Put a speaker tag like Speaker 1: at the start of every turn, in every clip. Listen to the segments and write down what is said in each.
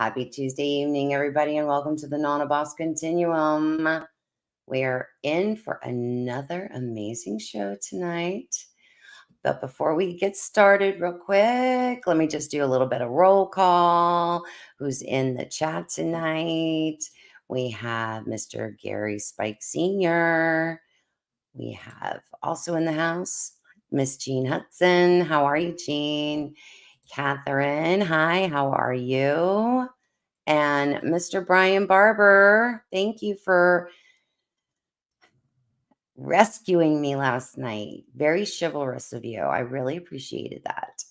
Speaker 1: Happy Tuesday evening, everybody, and welcome to the Nana Boss Continuum. We are in for another amazing show tonight. But before we get started, real quick, let me just do a little bit of roll call. Who's in the chat tonight? We have Mr. Gary Spike Sr. We have also in the house Miss Jean Hudson. How are you, Jean? Catherine, hi, how are you? And Mr. Brian Barber, thank you for rescuing me last night. Very chivalrous of you. I really appreciated that.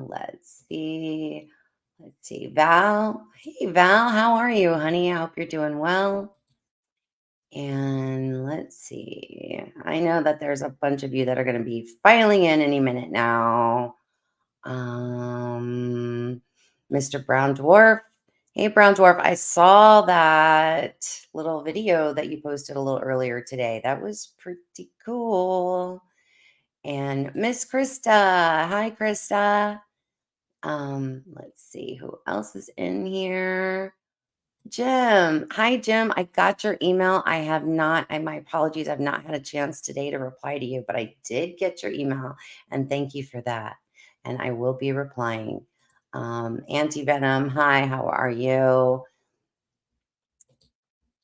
Speaker 1: Let's see. Val. Hey, Val, how are you, honey? I hope you're doing well. And let's see. I know that there's a bunch of you that are going to be filing in any minute now. Mr. Brown Dwarf. Hey, Brown Dwarf, I saw that little video that you posted a little earlier today. That was pretty cool. And Miss Krista. Hi, Krista. Let's see who else is in here. Jim. Hi, Jim. I got your email. I have not, my apologies, I've not had a chance today to reply to you, but I did get your email, and thank you for that. And I will be replying. Auntie Venom, hi, how are you?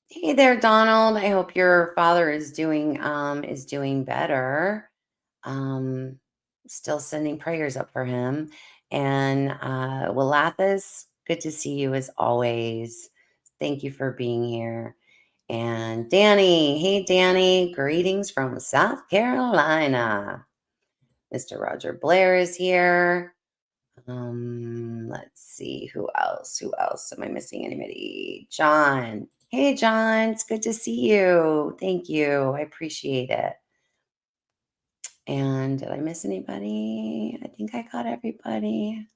Speaker 1: Hey there, Donald. I hope your father is doing better. Still sending prayers up for him. And Wilathis, good to see you as always. Thank you for being here. And Danny, hey Danny, greetings from South Carolina. Mr. Roger Blair is here. Let's see, who else? Am I missing anybody? John. Hey John, it's good to see you. Thank you. I appreciate it. And did I miss anybody? I think I got everybody.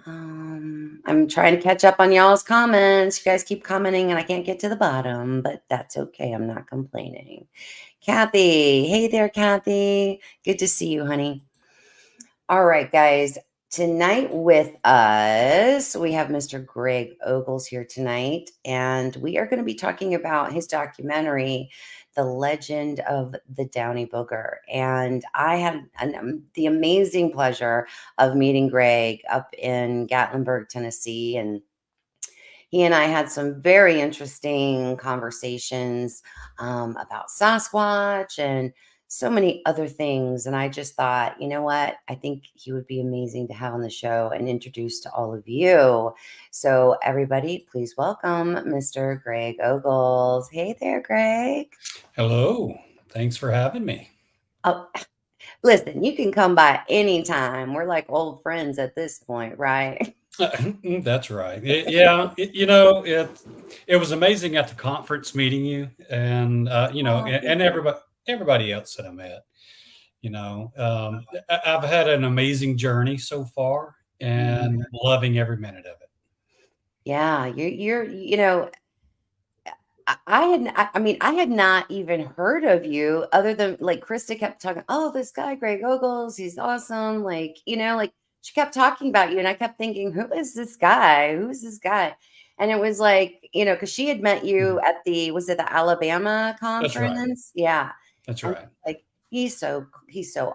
Speaker 1: I'm trying to catch up on y'all's comments. You guys keep commenting and I can't get to the bottom, but that's okay. I'm not complaining. Kathy. Hey there, Kathy. Good to see you, honey. All right, guys. Tonight with us, we have Mr. Greg Ogles here tonight, and we are going to be talking about his documentary, The Legend of the Downey Booger. And I had the amazing pleasure of meeting Greg up in Gatlinburg, Tennessee, and he and I had some very interesting conversations about Sasquatch and so many other things. And I just thought, you know what? I think he would be amazing to have on the show and introduce to all of you. So, everybody, please welcome Mr. Greg Ogles. Hey there, Greg.
Speaker 2: Hello. Thanks for having me.
Speaker 1: Oh, listen, you can come by anytime. We're like old friends at this point, right?
Speaker 2: That's right. It was amazing at the conference meeting you, and and everybody else that I met. I've had an amazing journey so far, and loving every minute of it.
Speaker 1: Yeah, I had not even heard of you other than like Krista kept talking, oh, this guy, Greg Ogles, he's awesome. Like she kept talking about you. And I kept thinking, who is this guy? Who is this guy? And it was like, because she had met you at was it the Alabama
Speaker 2: That's right.
Speaker 1: conference? Yeah.
Speaker 2: That's
Speaker 1: And
Speaker 2: right.
Speaker 1: like, he's so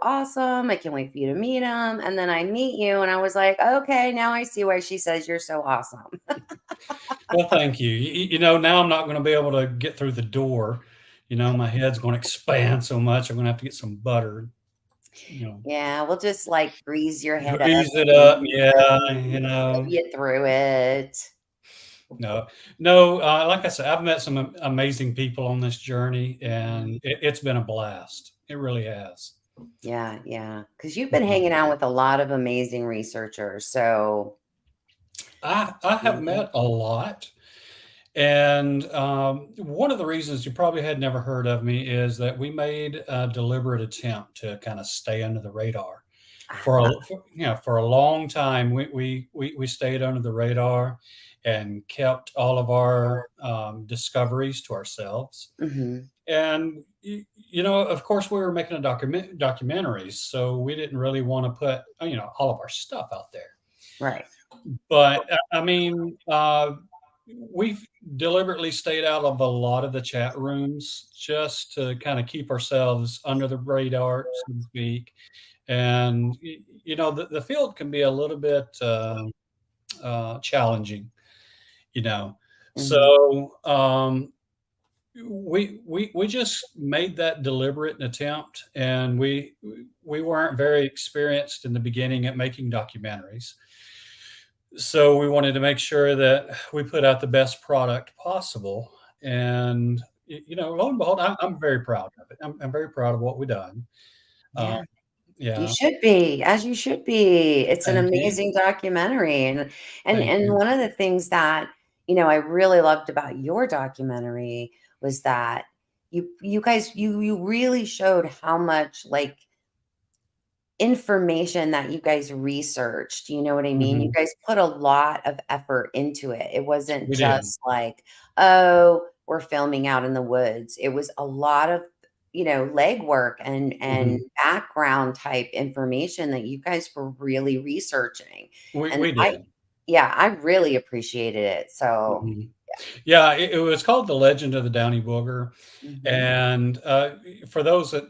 Speaker 1: awesome. I can't wait for you to meet him. And then I meet you and I was like, okay, now I see why she says you're so awesome.
Speaker 2: Well, thank you. Now I'm not going to be able to get through the door. My head's going to expand so much. I'm going to have to get some butter.
Speaker 1: Yeah, we'll just like grease your head up.
Speaker 2: Grease it up. Yeah.
Speaker 1: Help you through it.
Speaker 2: No. Like I said, I've met some amazing people on this journey, and it's been a blast. It really has.
Speaker 1: Yeah. Because you've been hanging out with a lot of amazing researchers. So
Speaker 2: I have met a lot, and one of the reasons you probably had never heard of me is that we made a deliberate attempt to kind of stay under the radar for a long time. We stayed under the radar and kept all of our discoveries to ourselves. And of course, we were making a documentaries, so we didn't really want to put all of our stuff out there.
Speaker 1: Right.
Speaker 2: But I mean, we've deliberately stayed out of a lot of the chat rooms just to kind of keep ourselves under the radar, so to speak. And you know, the field can be a little bit challenging, you know.
Speaker 1: Mhm.
Speaker 2: So we just made that deliberate attempt, and we weren't very experienced in the beginning at making documentaries. So we wanted to make sure that we put out the best product possible. And you know, lo and behold, I'm very proud of it. I'm very proud of what we've done. Uh,
Speaker 1: Yeah. You
Speaker 2: yeah,
Speaker 1: should be, as you should be. It's an
Speaker 2: thank you,
Speaker 1: amazing documentary, and
Speaker 2: thank you.
Speaker 1: one of the things that, I really loved about your documentary was that you guys you really showed how much, like, information that you guys researched, you know what I mean? You
Speaker 2: Mhm.
Speaker 1: guys put a lot of effort into it. It wasn't
Speaker 2: We did,
Speaker 1: just like, "Oh, we're filming out in the woods." It was a lot of, legwork and
Speaker 2: mhm.
Speaker 1: background type information that you guys were really researching. And
Speaker 2: We
Speaker 1: I
Speaker 2: did.
Speaker 1: yeah, I really appreciated it. So,
Speaker 2: Mhm. Yeah, it was called The Legend of the Downey Booger,
Speaker 1: mhm.
Speaker 2: and, for those that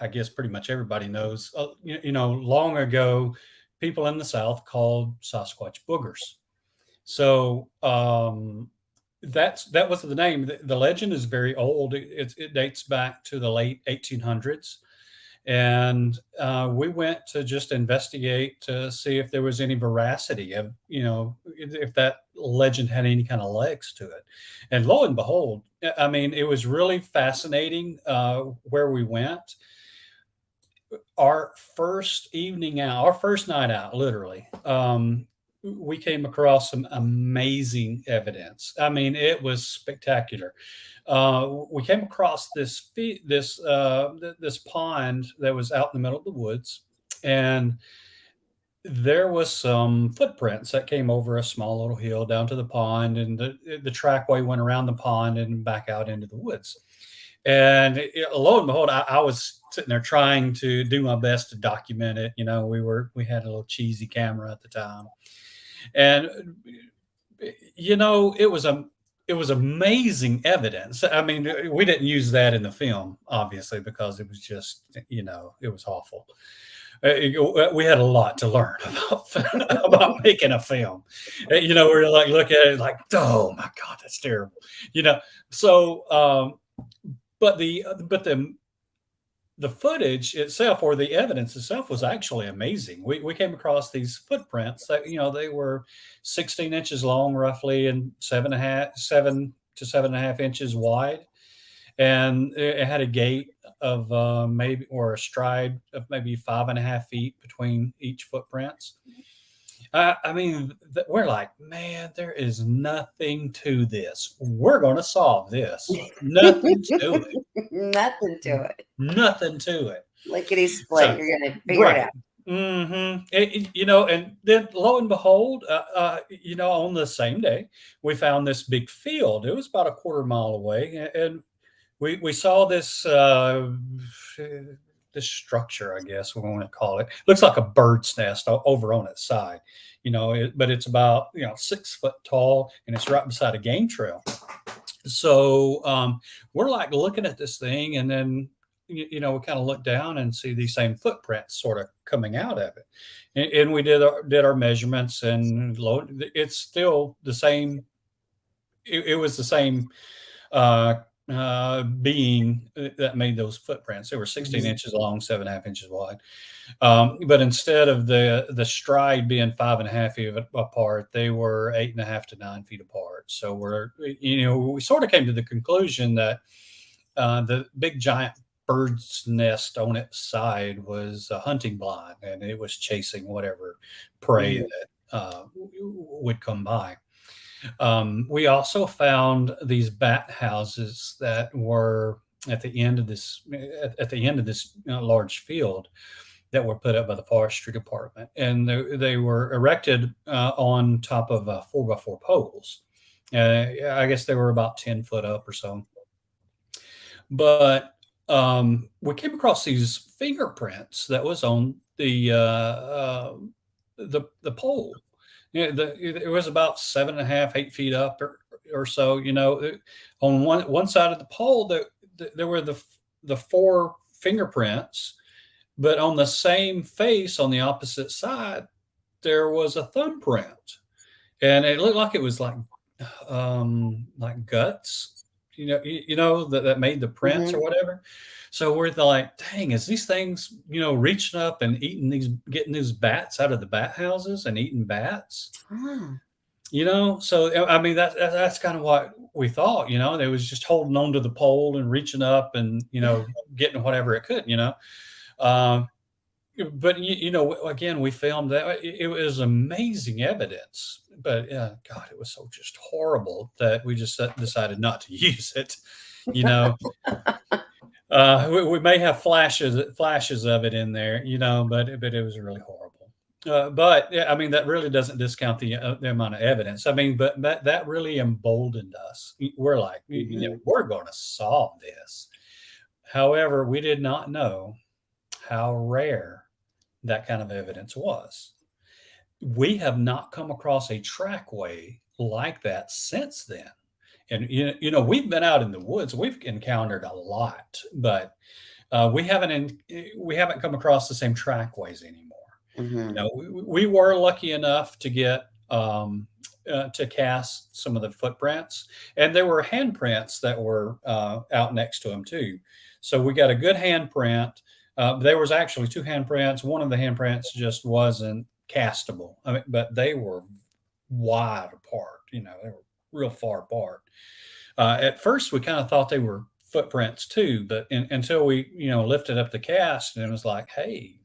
Speaker 2: I guess pretty much everybody knows, you know, long ago, people in the South called Sasquatch boogers. So, that was the name. The legend is very old. It dates back to the late 1800s, and we went to just investigate to see if there was any veracity of, you know, if that legend had any kind of legs to it. And lo and behold, I mean, it was really fascinating where we went. Our first evening out, our first night out, literally, we came across some amazing evidence. I mean, it was spectacular. We came across this pond that was out in the middle of the woods, and there was some footprints that came over a small little hill down to the pond, and the trackway went around the pond and back out into the woods. And lo and behold, I was sitting there trying to do my best to document it. You know, we had a little cheesy camera at the time, and you know, it was amazing evidence. I mean, we didn't use that in the film, obviously, because it was just, you know, it was awful. We had a lot to learn about about making a film. You know, we're like look at it like, oh my god, that's terrible. You know, so but the footage itself or the evidence itself was actually amazing. We came across these footprints that, you know, they were 16 inches long, roughly, and 7 to 7.5 inches wide, and it had a gate of maybe or a stride of maybe 5.5 feet between each footprints. I mean, we're like, man, there is nothing to this. We're going to solve this. Nothing to it.
Speaker 1: Nothing to it.
Speaker 2: Nothing to it.
Speaker 1: Lickety split.
Speaker 2: So,
Speaker 1: You're gonna figure it
Speaker 2: right.
Speaker 1: out.
Speaker 2: You know, and then lo and behold, you know, on the same day, we found this big field. It was about a quarter mile away, and we saw this structure, I guess we want to call it. Looks like a bird's nest over on its side, you know, but it's about, you know, 6 foot tall, and it's right beside a game trail. So we're like looking at this thing, and then you know, we kind of look down and see these same footprints sort of coming out of it, and we did our measurements, and it's still the same. It was the same uh, being that made those footprints. They were 16
Speaker 1: Mhm.
Speaker 2: inches long, 7.5 inches wide. But instead of the stride being 5.5 feet apart, they were 8.5 to 9 feet apart. So you know, we sort of came to the conclusion that the big giant bird's nest on its side was a hunting blind, and it was chasing whatever prey
Speaker 1: Mhm.
Speaker 2: that would come by. We also found these bat houses that were at the end of at the end of this, you know, large field that were put up by the forestry department, and they were erected on top of 4x4 poles. I guess they were about 10 foot up or so. But we came across these fingerprints that was on the pole, Yeah, it was about 7.5, 8 feet up or so. On one side of the pole, there were the four fingerprints, but on the same face on the opposite side, there was a thumbprint, and it looked like it was like guts, that made the prints or
Speaker 1: Mhm.
Speaker 2: whatever. So we're like, dang, is these things, reaching up and getting these bats out of the bat houses and eating bats?
Speaker 1: Oh.
Speaker 2: So I mean that's kind of what we thought. They was just holding on to the pole and reaching up and getting whatever it could. Um, but again, we filmed that. It was amazing evidence, but God, it was so just horrible that we just decided not to use it. You know, we may have flashes of it in there, but it was really horrible. But yeah, I mean, that really doesn't discount the amount of evidence. I mean, but that really emboldened us. We're like,
Speaker 1: Mhm.
Speaker 2: we're going to solve this. However, we did not know how rare that kind of evidence was. We have not come across a trackway like that since then. And we've been out in the woods, we've encountered a lot, but we haven't come across the same trackways anymore.
Speaker 1: Mhm.
Speaker 2: We were lucky enough to get to cast some of the footprints, and there were handprints that were out next to them too. So we got a good handprint. There was actually two handprints. One of the handprints just wasn't castable. I mean, but they were wide apart. They were real far apart. At first, we kind of thought they were footprints too, but until we, lifted up the cast and it was like, hey,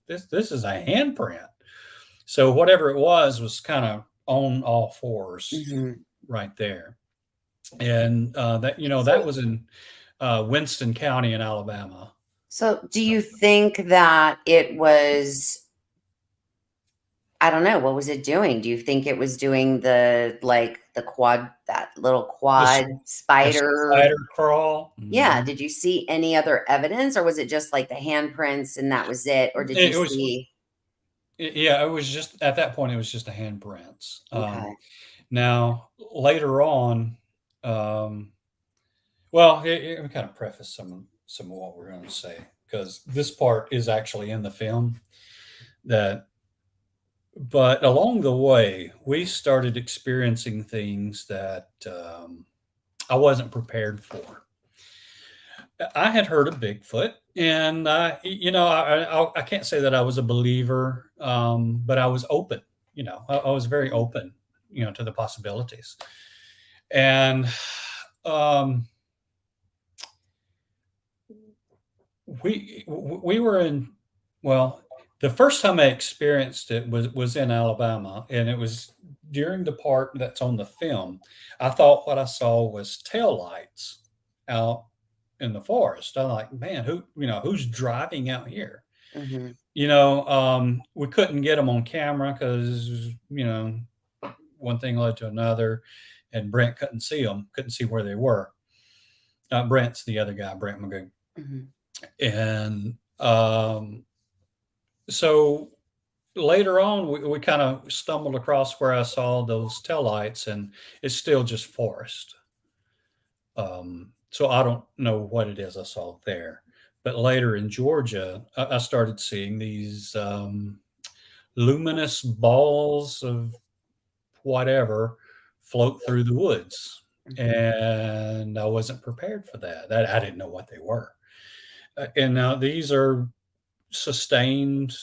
Speaker 2: this is a handprint. So whatever it was kind of on all fours
Speaker 1: Mhm.
Speaker 2: right there. And that
Speaker 1: So
Speaker 2: was in Winston County in Alabama.
Speaker 1: so do you think that it was, I don't know, what was it doing? Do you think it was doing the quad, that little
Speaker 2: The,
Speaker 1: quad
Speaker 2: the
Speaker 1: spider?
Speaker 2: spider crawl.
Speaker 1: Yeah,
Speaker 2: Mhm.
Speaker 1: did you see any other evidence, or was it just like the handprints and that was it? Or did you
Speaker 2: It was,
Speaker 1: see?
Speaker 2: yeah, it was just at that point, it was just the handprints.
Speaker 1: Okay.
Speaker 2: Now, later on, um, well, let me kind of preface some of what we're going to say because this part is actually in the film. That, but along the way, we started experiencing things that I wasn't prepared for. I had heard of Bigfoot, and I can't say that I was a believer, but I was open. I was very
Speaker 1: Mhm.
Speaker 2: open, to the possibilities. And um, we were in, well, the first time I experienced it was in Alabama, and it was during the part that's on the film. I thought what I saw was tail lights out in the forest. I'm like, man, who's driving out here?
Speaker 1: Mhm.
Speaker 2: We couldn't get them on camera because one thing led to another, and Brent couldn't see them, couldn't see where they were. Brent's the other guy, Brent Magoo.
Speaker 1: Mhm.
Speaker 2: And so later on, we kind of stumbled across where I saw those taillights, and it's still just forest. So I don't know what it is I saw there. But later in Georgia, I started seeing these luminous balls of whatever float through the woods.
Speaker 1: Mhm.
Speaker 2: And I wasn't prepared for that. I didn't know what they were. And now these are sustained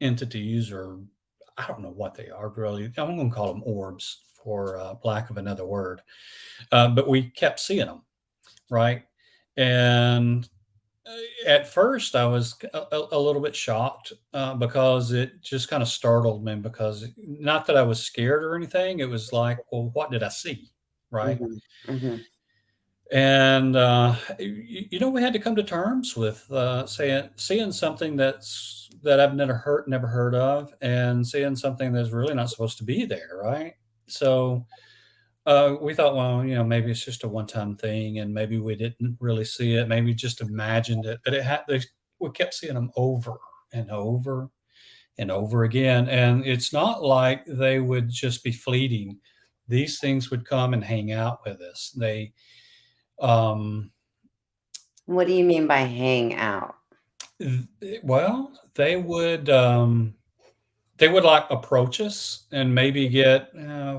Speaker 2: entities, or I don't know what they are really. I'm going to call them orbs for lack of another word. But we kept seeing them, right? And at first, I was a little bit shocked because it just kind of startled me. Because not that I was scared or anything, it was like, well, what did I see, right?
Speaker 1: Mhm. Mhm.
Speaker 2: And we had to come to terms with seeing something that I've never heard of, and seeing something that's really not supposed to be there, right? So we thought, well, maybe it's just a one-time thing, and maybe we didn't really see it, maybe just imagined it, but we kept seeing them over and over and over again. And it's not like they would just be fleeting. These things would come and hang out with us. Um,
Speaker 1: What do you mean by hang out?
Speaker 2: well, they would like approach us and maybe get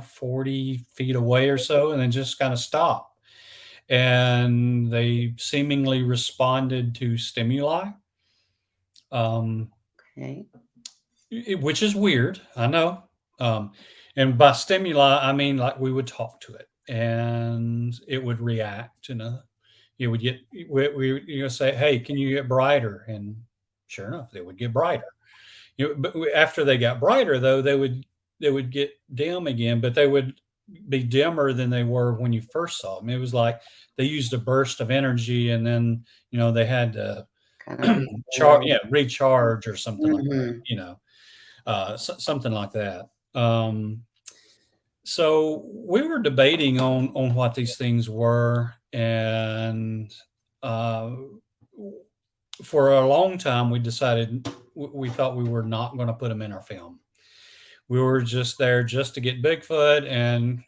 Speaker 2: 40 feet away or so and then just kind of stop. And they seemingly responded to stimuli, um,
Speaker 1: Okay.
Speaker 2: which is weird. I know. Um, and by stimuli, I mean like we would talk to it and it would react. You would get, say, hey, can you get brighter? And sure enough, they would get brighter. But after they got brighter, though, they would get dim again, but they would be dimmer than they were when you first saw them. It was like they used a burst of energy, and then they had to
Speaker 1: Kind of
Speaker 2: recharge or something like that.
Speaker 1: Mhm.
Speaker 2: Something like that. So we were debating on what these things were, and uh, for a long time, we decided we thought we were not going to put them in our film. We were just there just to get Bigfoot, and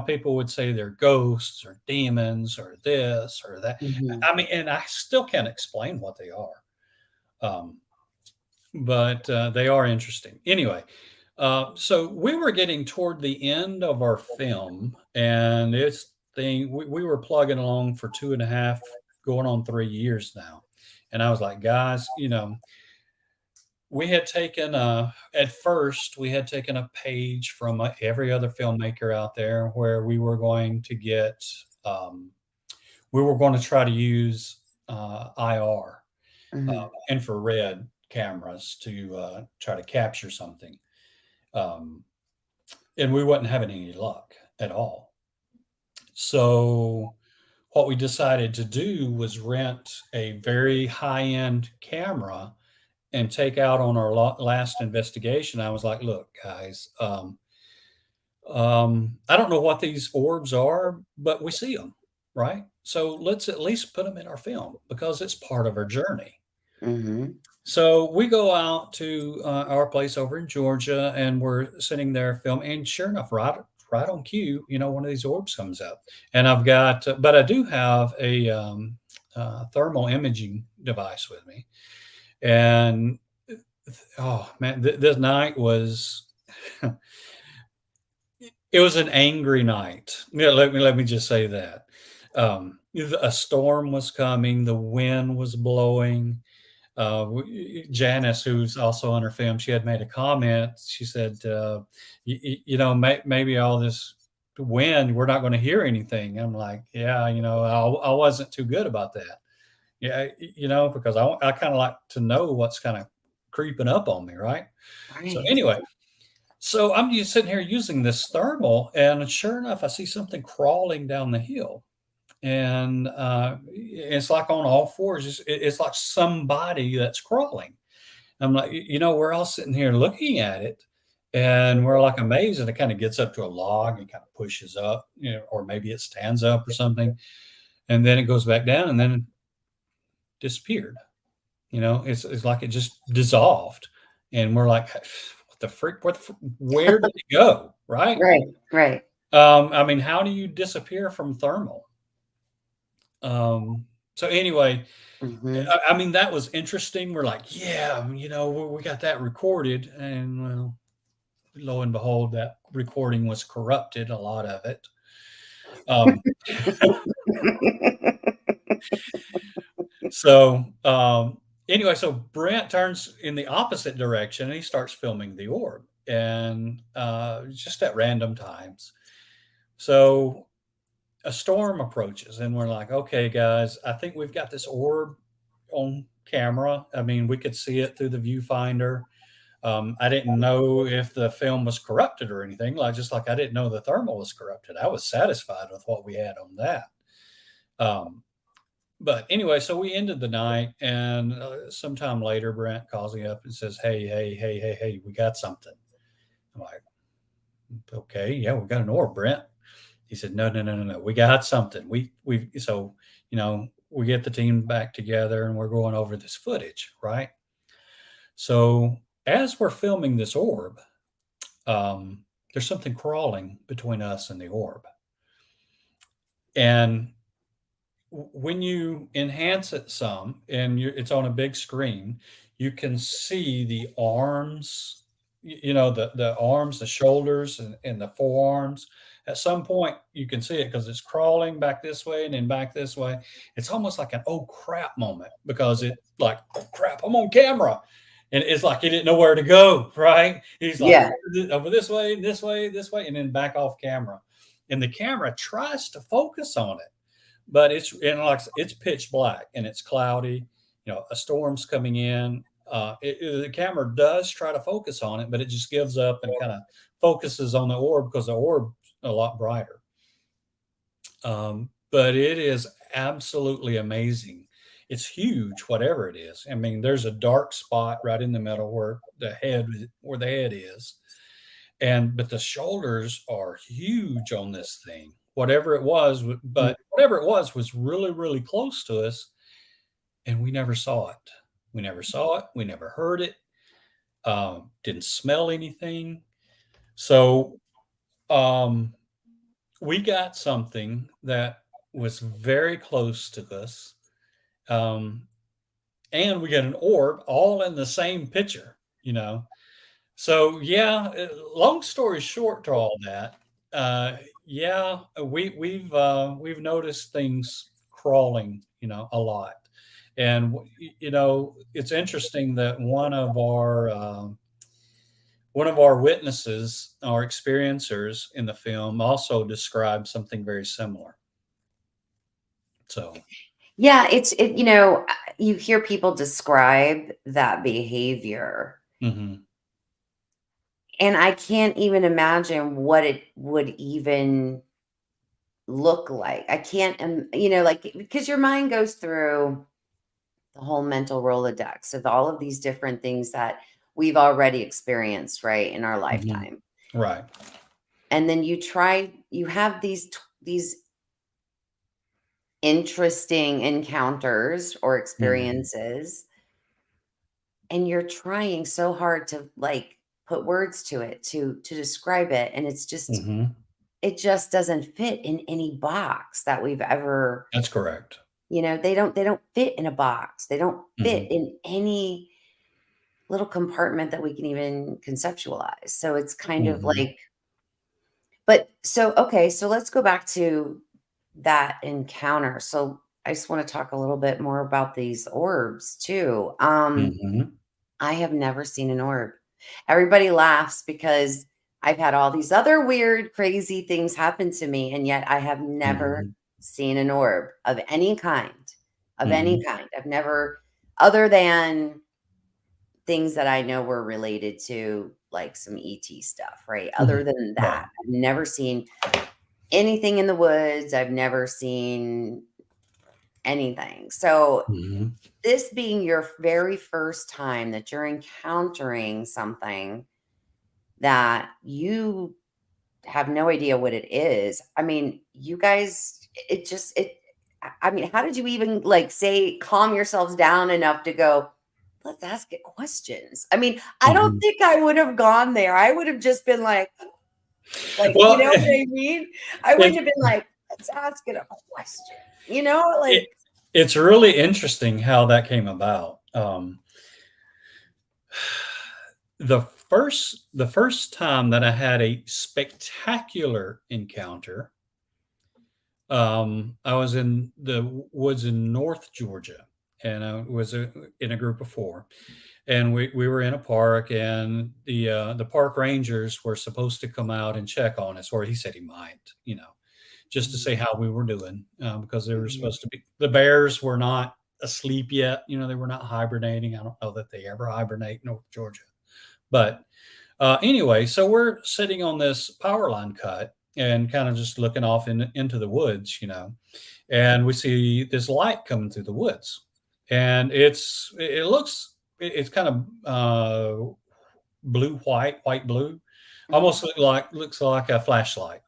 Speaker 2: people would say they're ghosts or demons or this or that.
Speaker 1: Mhm.
Speaker 2: I mean, and I still can't explain what they are, um, but they are interesting. Anyway, so we were getting toward the end of our film, and we were plugging along for 2.5, going on 3 years now. And I was like, guys, we had taken at first we had taken a page from every other filmmaker out there where um, we were going to try to use IR,
Speaker 1: Mhm.
Speaker 2: infrared cameras to try to capture something. Um, and we wasn't having any luck at all. So what we decided to do was rent a very high-end camera and take out on our last investigation. I was like, look, guys, I don't know what these orbs are, but we see them, right? So let's at least put them in our film because it's part of our journey.
Speaker 1: Mhm.
Speaker 2: So we go out to our place over in Georgia, and we're sitting there filming. And sure enough, right on cue, one of these orbs comes up. And but I do have a thermal imaging device with me. And oh man, this night was it was an angry night. Yeah, let me just say that. A storm was coming, the wind was blowing. Janice, who's also on her film, she had made a comment. She said, maybe all this wind, we're not going to hear anything. I'm like, yeah, I wasn't too good about that. Yeah, because I kind of like to know what's kind of creeping up on me, right? So
Speaker 1: Right.
Speaker 2: anyway, so I'm just sitting here using this thermal, and sure enough, I see something crawling down the hill, and it's like on all fours. It's like somebody that's crawling. I'm like, we're all sitting here looking at it, and we're like amazed, and it kind of gets up to a log and kind of pushes up, or maybe it stands up or something, and then it goes back down, and then disappeared. It's like it just dissolved, and we're like, "What the freak? Where did it go?" Right?
Speaker 1: Right. Right.
Speaker 2: I mean, how do you disappear from thermal? Um, so anyway,
Speaker 1: Mhm.
Speaker 2: I mean, that was interesting. We're like, "Yeah, we got that recorded," and well, lo and behold, that recording was corrupted, a lot of it. Um, so, anyway, so Brent turns in the opposite direction and he starts filming the orb, and just at random times. So a storm approaches, and we're like, okay, guys, I think we've got this orb on camera. I mean, we could see it through the viewfinder. I didn't know if the film was corrupted or anything. Just like I didn't know the thermal was corrupted. I was satisfied with what we had on that. Um, but anyway, so we ended the night, and sometime later, Brent calls me up and says, "Hey, hey, hey, hey, hey, we got something." I'm like, "Okay, yeah, we got an orb, Brent." He said, "No, no, no, no, no, we got something. We get the team back together, and we're going over this footage, right?" So as we're filming this orb, there's something crawling between us and the orb. And when you enhance it some and it's on a big screen, you can see the arms, the arms, the shoulders, and the forearms. At some point, you can see it because it's crawling back this way and then back this way. It's almost like an oh crap moment because it like oh crap, I'm on camera, and it's like he didn't know where to go. Right? He's like
Speaker 1: Yeah.
Speaker 2: over this way, this way, this way, and then back off camera, and the camera tries to focus on it, but it's pitch black and it's cloudy. A storm's coming in. The camera does try to focus on it, but it just gives up and kind of focuses on the orb because the orb's a lot brighter. But it is absolutely amazing. It's huge, whatever it is. I mean, there's a dark spot right in the middle where the head is, but the shoulders are huge on this thing. Whatever it was, but whatever it was really, really close to us, and we never saw it. We never saw it. We never heard it. Didn't smell anything. So we got something that was very close to us, and we got an orb all in the same picture. So yeah, long story short to all that, yeah, we've noticed things crawling, a lot, and it's interesting that one of our witnesses, our experiencers in the film, also described something very similar. So
Speaker 1: Yeah, you hear people describe that behavior,
Speaker 2: mhm,
Speaker 1: and I can't even imagine what it would even look like. I can't, like, because your mind goes through the whole mental Rolodex of all of these different things that we've already experienced, right, in our
Speaker 2: mhm,
Speaker 1: lifetime.
Speaker 2: right,
Speaker 1: And then you have these interesting encounters or
Speaker 2: mhm,
Speaker 1: experiences, and you're trying so hard to like put words to it to describe it, and
Speaker 2: mhm,
Speaker 1: it just doesn't fit in any box that we've ever.
Speaker 2: that's correct.
Speaker 1: They don't fit in a box. They don't fit
Speaker 2: Mhm,
Speaker 1: in any little compartment that we can even conceptualize. So it's kind of
Speaker 2: mhm,
Speaker 1: like, but so okay, so let's go back to that encounter. So I just want to talk a little bit more about these orbs too.
Speaker 2: mhm,
Speaker 1: I have never seen an orb. Everybody laughs because I've had all these other weird, crazy things happen to me, and yet I have never
Speaker 2: mhm,
Speaker 1: seen an orb of any kind. Of any
Speaker 2: mhm,
Speaker 1: kind. I've never, other than things that I know were related to like some ET stuff, right? Other
Speaker 2: mhm,
Speaker 1: than that,
Speaker 2: right,
Speaker 1: I've never seen anything in the woods. I've never seen anything. So,
Speaker 2: mhm,
Speaker 1: this being your very first time that you're encountering something that you have no idea what it is. I mean, you guys, it just, it, I mean, how did you even like say, calm yourselves down enough to go, let's ask it questions? I mean, I don't
Speaker 2: mhm.
Speaker 1: think I would have gone there. I would have just been like, you
Speaker 2: Well,
Speaker 1: know what I mean? I wouldn't
Speaker 2: it
Speaker 1: have been like, let's ask it a question,
Speaker 2: it
Speaker 1: like,
Speaker 2: it's really interesting how that came about. The first time that I had a spectacular encounter, I was in the woods in North Georgia, and I was in a group of four, and we were in a park, and the park rangers were supposed to come out and check on us, or he said he might, just to
Speaker 1: Mhm,
Speaker 2: say how we were doing, because they were
Speaker 1: mhm,
Speaker 2: supposed to be. The bears were not asleep yet, they were not hibernating. I don't know that they ever hibernate in North Georgia, but anyway, so we're sitting on this power line cut and kind of just looking off into the woods, and we see this light coming through the woods, and it's kind of blue, white, blue, almost
Speaker 1: mhm,
Speaker 2: looks like a flashlight,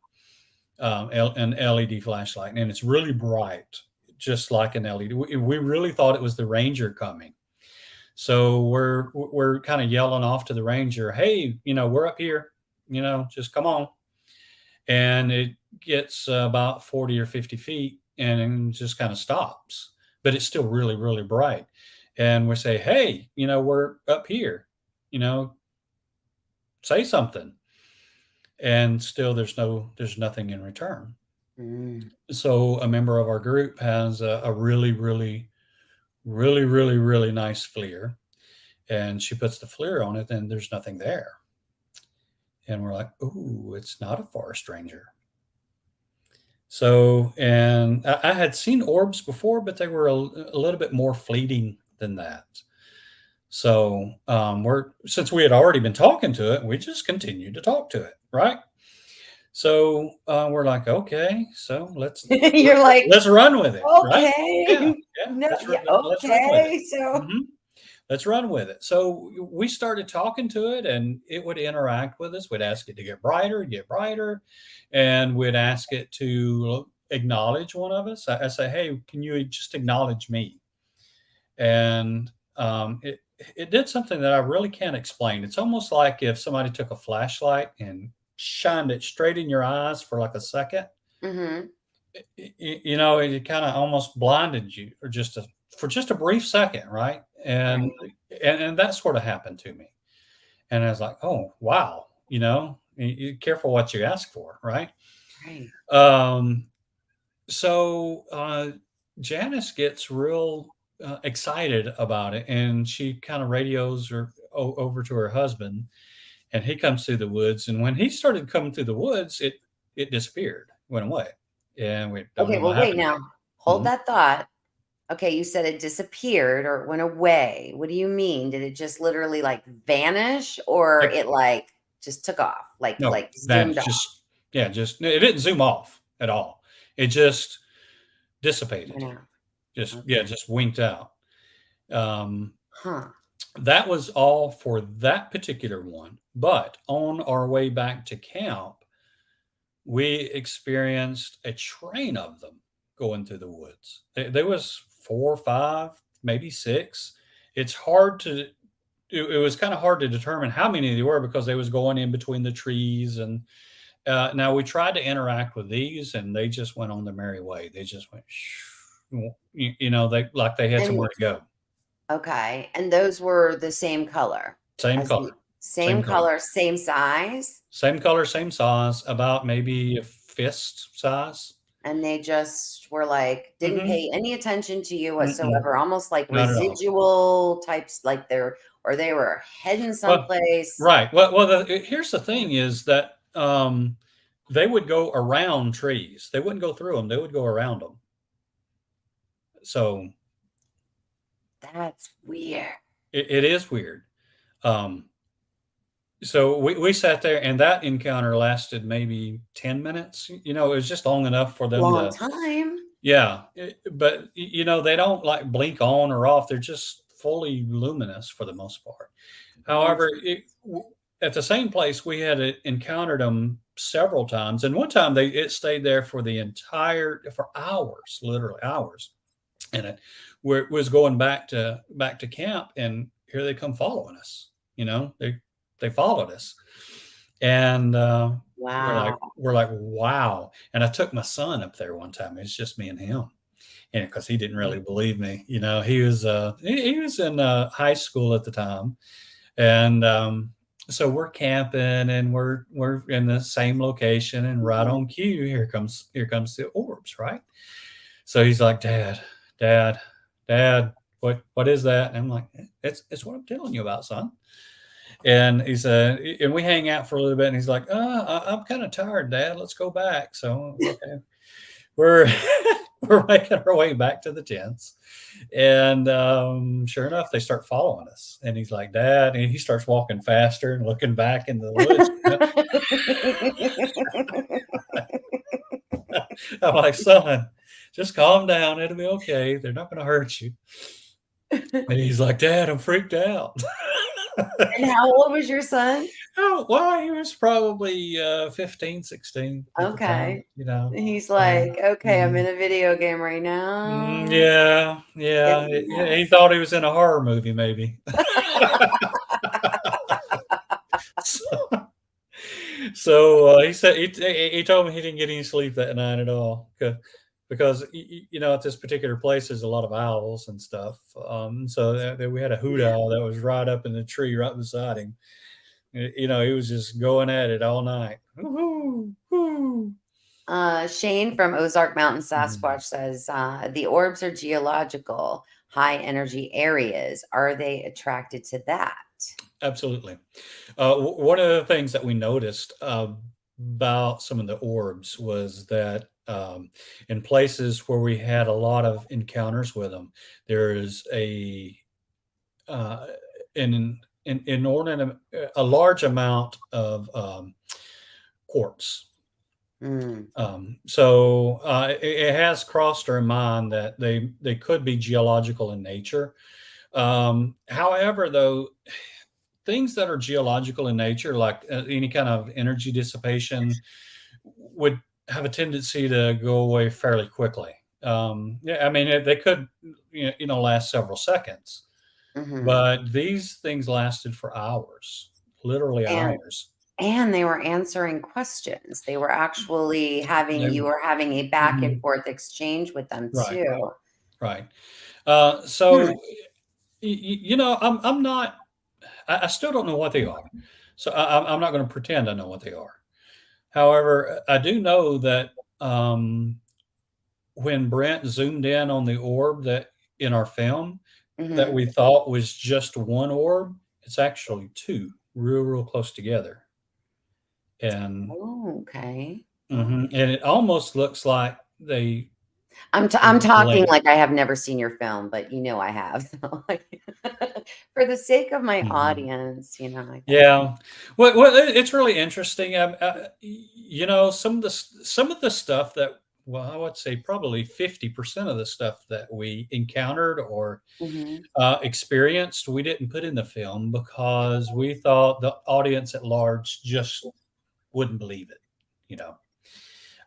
Speaker 2: an LED flashlight, and it's really bright, just like an LED. We really thought it was the ranger coming. So we're kind of yelling off to the ranger, "Hey, we're up here, just come on." And it gets about 40 or 50 feet and just kind of stops, but it's still really, really bright. And we say, "Hey, we're up here, you know, say something." And still there's nothing in return.
Speaker 1: Mm.
Speaker 2: So a member of our group has a really, really, really, really, really nice FLIR, and she puts the FLIR on it, and there's nothing there. And we're like, "Ooh, it's not a forest ranger." So, and I had seen orbs before, but they were a little bit more fleeting than that. So, since we had already been talking to it, we just continued to talk to it, right? So we're like, okay, so
Speaker 1: You're like,
Speaker 2: let's run with it, right? Yeah,
Speaker 1: okay,
Speaker 2: yeah,
Speaker 1: no, yeah,
Speaker 2: let's run with it.
Speaker 1: okay. So,
Speaker 2: Mhm. Let's run with it. So we started talking to it, and it would interact with us. We'd ask it to get brighter, and we'd ask it to acknowledge one of us. I say, "Hey, can you just acknowledge me?" And it did something that I really can't explain. It's almost like if somebody took a flashlight and shined it straight in your eyes for like a second.
Speaker 1: mhm,
Speaker 2: It kind of almost blinded you, or for just a brief second, right? And
Speaker 1: right,
Speaker 2: and that sort of happened to me, and I was like, "Oh wow," you careful what you ask for, right?
Speaker 1: right.
Speaker 2: Um, so Janice gets real excited about it, and she kind of radios her over to her husband, and he comes through the woods. And when he started coming through the woods, it disappeared, went away, and we don't
Speaker 1: Okay,
Speaker 2: know what
Speaker 1: well, wait
Speaker 2: happened
Speaker 1: now.
Speaker 2: to
Speaker 1: Hold
Speaker 2: it.
Speaker 1: that thought. Okay, you said it disappeared or it went away. What do you mean? Did it just literally like vanish or
Speaker 2: Like,
Speaker 1: it like just took off,
Speaker 2: no,
Speaker 1: like zoomed
Speaker 2: vanished.
Speaker 1: off,
Speaker 2: Just yeah, just it didn't zoom off at all. It just dissipated.
Speaker 1: went out?
Speaker 2: Just yeah,
Speaker 1: Okay.
Speaker 2: just winked out. Um,
Speaker 1: Huh.
Speaker 2: that was all for that particular one. But on our way back to camp, we experienced a train of them going through the woods. There was 4 or 5, maybe 6. It's hard to it was kind of hard to determine how many there were because they was going in between the trees. And now we tried to interact with these, and they just went on their merry way. They just went, they had
Speaker 1: And
Speaker 2: somewhere to go.
Speaker 1: okay, and those were the same color
Speaker 2: Same
Speaker 1: as the
Speaker 2: color,
Speaker 1: same
Speaker 2: same color,
Speaker 1: color, same size,
Speaker 2: same color, same size, about maybe a fist size.
Speaker 1: and they just were like didn't
Speaker 2: Hmm.
Speaker 1: pay any attention to you
Speaker 2: Mm-mm,
Speaker 1: whatsoever, almost like
Speaker 2: not at all.
Speaker 1: residual types, like they were heading
Speaker 2: Well,
Speaker 1: someplace.
Speaker 2: right. Here's the thing: is that they would go around trees. They wouldn't go through them. They would go around them. So
Speaker 1: That's weird.
Speaker 2: it is weird. Um, so we sat there, and that encounter lasted maybe 10 minutes. It was just long enough for them
Speaker 1: Long
Speaker 2: to,
Speaker 1: time.
Speaker 2: yeah. But they don't like blink on or off. They're just fully luminous for the most part. However, at the same place, we had encountered them several times, and one time it stayed there for for hours, literally hours, and it was going back to camp, and here they come following us. They followed us, and
Speaker 1: Wow.
Speaker 2: we're like, wow. And I took my son up there one time. It's just me and him, and because he didn't really believe me. He was in high school at the time, and so we're camping, and we're in the same location, and right
Speaker 1: Mhm.
Speaker 2: on cue, here comes the orbs, right? So he's like, Dad, Dad, what is that? And I'm like, it's what I'm telling you about, son. And he said, and we hang out for a little bit, and he's like, I'm kind of tired, Dad. Let's go back. So okay, we're we're making our way back to the tents, and sure enough, they start following us. And he's like, Dad, and he starts walking faster and looking back in the woods. I'm like, son, just calm down. It'll be okay. They're not going to hurt you. And he's like, Dad, I'm freaked out.
Speaker 1: And how old was your son?
Speaker 2: Oh, well, he was probably 15, 16 at the time,
Speaker 1: Okay. He's like, "Okay, I'm
Speaker 2: mhm.
Speaker 1: in a video game right now."
Speaker 2: Yeah, yeah,
Speaker 1: Yeah.
Speaker 2: he thought he was in a horror movie maybe. So he said he told me he didn't get any sleep that night at all because at this particular place there's a lot of owls and stuff. So we had a hoot
Speaker 1: Yeah.
Speaker 2: owl that was right up in the tree right beside him. He was just going at it all night. Woo-hoo, woo.
Speaker 1: Shane from Ozark Mountain
Speaker 2: Mhm.
Speaker 1: Sasquatch says, "The orbs are geological, high energy areas. Are they attracted to that?"
Speaker 2: Absolutely. One of the things that we noticed about some of the orbs was that in places where we had a lot of encounters with them, there is uh, an inordinate, a large amount of quartz.
Speaker 1: Mm,
Speaker 2: It has crossed our mind that they could be geological in nature. However, though, things that are geological in nature, like any kind of energy dissipation, would have a tendency to go away fairly quickly. Yeah, I mean, they could, last several seconds,
Speaker 1: mhm.
Speaker 2: but these things lasted for hours, literally
Speaker 1: And
Speaker 2: hours.
Speaker 1: they were answering questions. They were actually having
Speaker 2: They
Speaker 1: you
Speaker 2: were,
Speaker 1: were having a back and
Speaker 2: mhm,
Speaker 1: forth exchange with them
Speaker 2: right,
Speaker 1: too.
Speaker 2: right.
Speaker 1: Hmm,
Speaker 2: I'm not. I still don't know what they are, so I'm not going to pretend I know what they are. However, I do know that when Brent zoomed in on the orb that in our film that
Speaker 1: mhm.
Speaker 2: we thought was just one orb, it's actually two, real close together, and
Speaker 1: Oh, okay. Oh.
Speaker 2: and it almost looks like they
Speaker 1: I'm
Speaker 2: were
Speaker 1: talking
Speaker 2: related.
Speaker 1: like I have never seen your film, but I have. So, like, for the sake of my
Speaker 2: Mhm.
Speaker 1: audience, I gotta.
Speaker 2: Yeah. Well, it's really interesting. Some of the stuff that, well, I would say probably 50% of the stuff that we encountered or
Speaker 1: Mhm.
Speaker 2: experienced, we didn't put in the film because we thought the audience at large just wouldn't believe it, you know.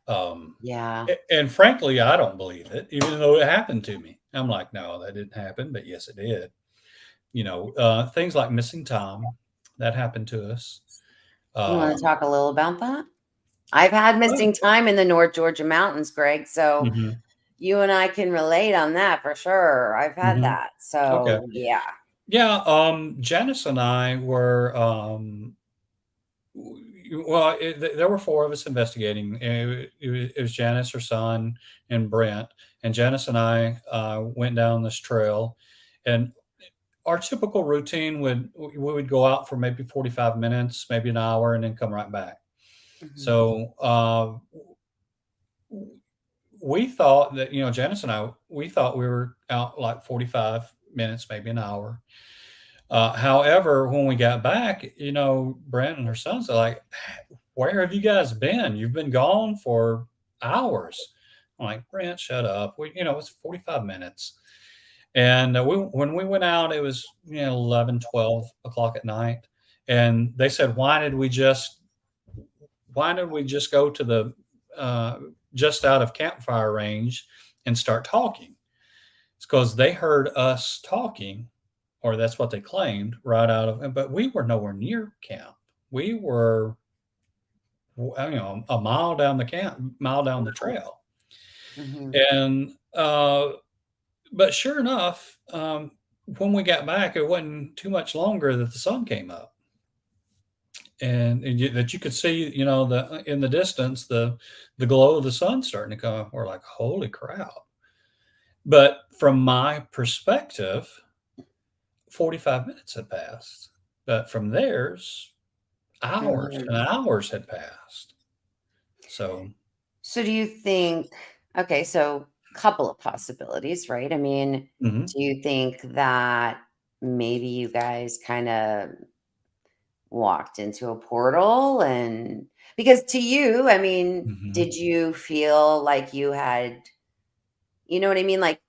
Speaker 2: Um,
Speaker 1: Yeah.
Speaker 2: and frankly, I don't believe it, even though it happened to me. I'm like, no, that didn't happen, but yes, it did. Things like missing time that happened to us.
Speaker 1: You wanna
Speaker 2: Um,
Speaker 1: talk a little about that? I've had
Speaker 2: oh,
Speaker 1: missing time in the North Georgia mountains, Greg, so
Speaker 2: mhm,
Speaker 1: you and I can relate on that for sure. I've had
Speaker 2: mhm.
Speaker 1: that.
Speaker 2: Okay.
Speaker 1: So, yeah.
Speaker 2: Yeah, Janice and I were, well, there were four of us investigating. It was Janice, her son, and Brent. And Janice and I went down this trail. And our typical routine we would go out for maybe 45 minutes, maybe an hour, and then come right back.
Speaker 1: Mhm.
Speaker 2: So we thought that, Janice and I, we thought we were out like 45 minutes, maybe an hour. However, when we got back, Brent and her sons are like, "Where have you guys been? You've been gone for hours." I'm like, "Brent, shut up. It's 45 minutes." And when we went out, it was 11, 12 o'clock at night, and they said, why did we just go to the uh, just out of campfire range and start talking?" It's because they heard us talking, or that's what they claimed, right out of, but we were nowhere near camp. We were, a mile down the trail.
Speaker 1: Mhm.
Speaker 2: And, but sure enough, when we got back, it wasn't too much longer that the sun came up, and that you could see, in the distance, the glow of the sun starting to come up. We're like, holy crap. But from my perspective, 45 minutes had passed. But from theirs, hours and
Speaker 1: Mhm.
Speaker 2: hours had passed. So,
Speaker 1: So do you think okay, so couple of possibilities, right? I mean,
Speaker 2: mhm,
Speaker 1: do you think that maybe you guys kinda walked into a portal and because to you, I mean,
Speaker 2: mhm,
Speaker 1: did you feel like you had you know what I mean? Like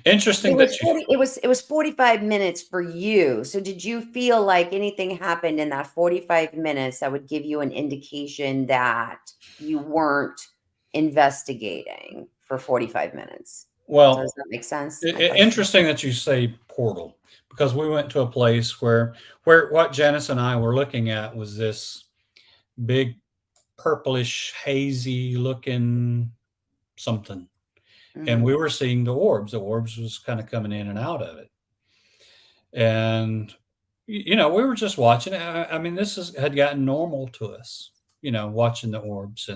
Speaker 2: Interesting that you
Speaker 1: It was 45 minutes for you. So did you feel like anything happened in that 45 minutes that would give you an indication that you weren't investigating for 45 minutes? Does
Speaker 2: well,
Speaker 1: that make sense? My question?
Speaker 2: interesting that you say portal because we went to a place where what Janice and I were looking at was this big purplish hazy looking something, and we
Speaker 1: Mhm.
Speaker 2: were seeing the orbs was kind of coming in and out of it, and we were just watching it. I mean, had gotten normal to us, watching the orbs,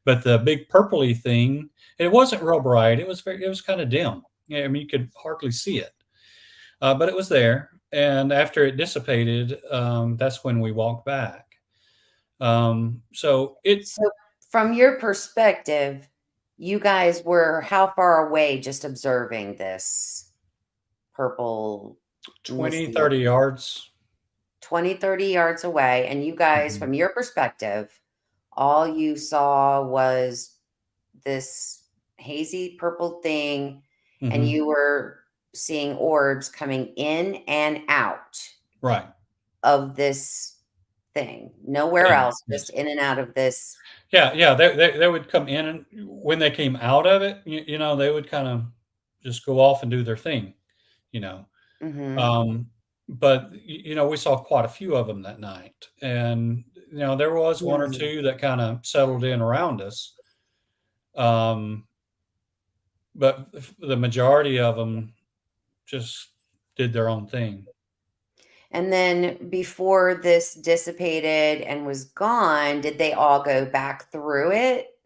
Speaker 2: but the big purpley thing, it wasn't real bright. It was kind of dim. Yeah, I mean, you could hardly see it, but it was there. And after it dissipated, that's when we walked back. So it
Speaker 1: So from your perspective, you guys were how far away just observing this purple
Speaker 2: 20,
Speaker 1: misty
Speaker 2: 30
Speaker 1: looking?
Speaker 2: yards.
Speaker 1: 20, 30 yards away, and you guys,
Speaker 2: Mhm,
Speaker 1: from your perspective, all you saw was this hazy purple thing, and
Speaker 2: mhm.
Speaker 1: you were seeing orbs coming in and out
Speaker 2: Right.
Speaker 1: of this thing. Nowhere
Speaker 2: Thing,
Speaker 1: else, just
Speaker 2: yes.
Speaker 1: in and out of this.
Speaker 2: Yeah, yeah, they would come in, and when they came out of it, they would kinda just go off and do their thing, you know?
Speaker 1: Mhm.
Speaker 2: Um, but, we saw quite a few of them that night, and, there was 1 or
Speaker 1: Hmm.
Speaker 2: 2 that kinda settled in around us, um, but the majority of them just did their own thing.
Speaker 1: And then before this dissipated and was gone, did they all go back through it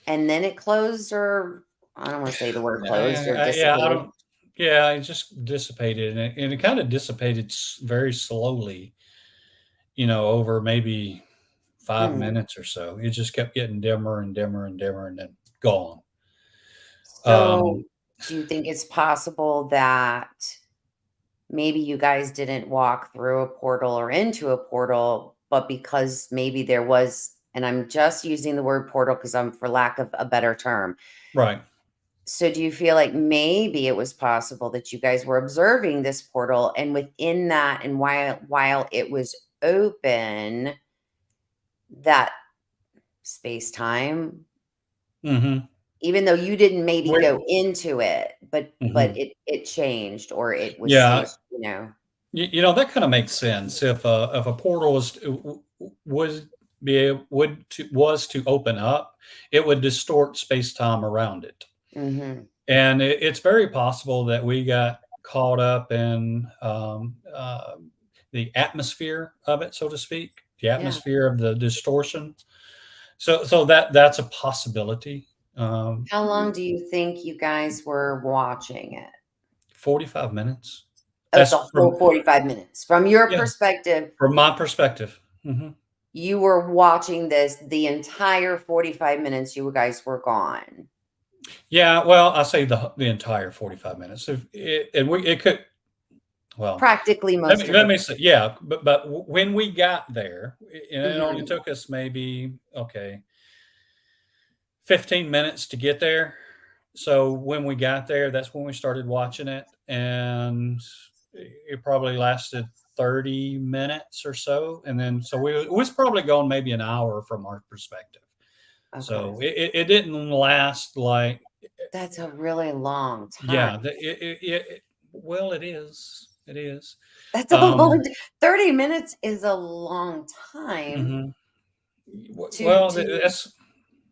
Speaker 1: and then it closed, or I don't want to say the word closed or
Speaker 2: Yeah, I
Speaker 1: dissipated?
Speaker 2: don't yeah, it just dissipated, and it kinda dissipated very slowly, over maybe 5
Speaker 1: Hmm.
Speaker 2: minutes or so. It just kept getting dimmer and dimmer and dimmer and then gone.
Speaker 1: So
Speaker 2: Um,
Speaker 1: do you think it's possible that maybe you guys didn't walk through a portal or into a portal, but because maybe there was, and I'm just using the word portal because I'm for lack of a better term.
Speaker 2: right.
Speaker 1: So do you feel like maybe it was possible that you guys were observing this portal and within that and while it was open, that space-time,
Speaker 2: Mhm.
Speaker 1: even though you didn't maybe
Speaker 2: Wait,
Speaker 1: go into it, but
Speaker 2: mhm.
Speaker 1: it changed or it was
Speaker 2: Yeah,
Speaker 1: safe?
Speaker 2: that kinda makes sense. If a portal was to was be able would to was to open up, it would distort space-time around it.
Speaker 1: Mhm.
Speaker 2: And it's very possible that we got caught up in, the atmosphere of it, so to speak, the
Speaker 1: Yeah.
Speaker 2: atmosphere of the distortion. So that's a possibility. Um,
Speaker 1: How long do you think you guys were watching it?
Speaker 2: 45 minutes.
Speaker 1: Oh,
Speaker 2: That's
Speaker 1: the whole 45 minutes. From your
Speaker 2: yeah,
Speaker 1: perspective,
Speaker 2: from my perspective. Mhm.
Speaker 1: you were watching this the entire 45 minutes you guys were gone.
Speaker 2: Yeah, well, I say the entire 45 minutes. If it and we it could well,
Speaker 1: Practically
Speaker 2: let
Speaker 1: most
Speaker 2: me
Speaker 1: of
Speaker 2: let
Speaker 1: it.
Speaker 2: me say yeah, but when we got there, and it only
Speaker 1: Mhm.
Speaker 2: took us maybe, okay, 15 minutes to get there. So when we got there, that's when we started watching it, and it probably lasted 30 minutes or so, and then so it was probably gone maybe an hour from our perspective.
Speaker 1: Okay.
Speaker 2: So it didn't last like
Speaker 1: That's a really long time.
Speaker 2: yeah, well, it is.
Speaker 1: That's a
Speaker 2: Um,
Speaker 1: long 30 minutes is a long time
Speaker 2: mhm.
Speaker 1: to
Speaker 2: Well,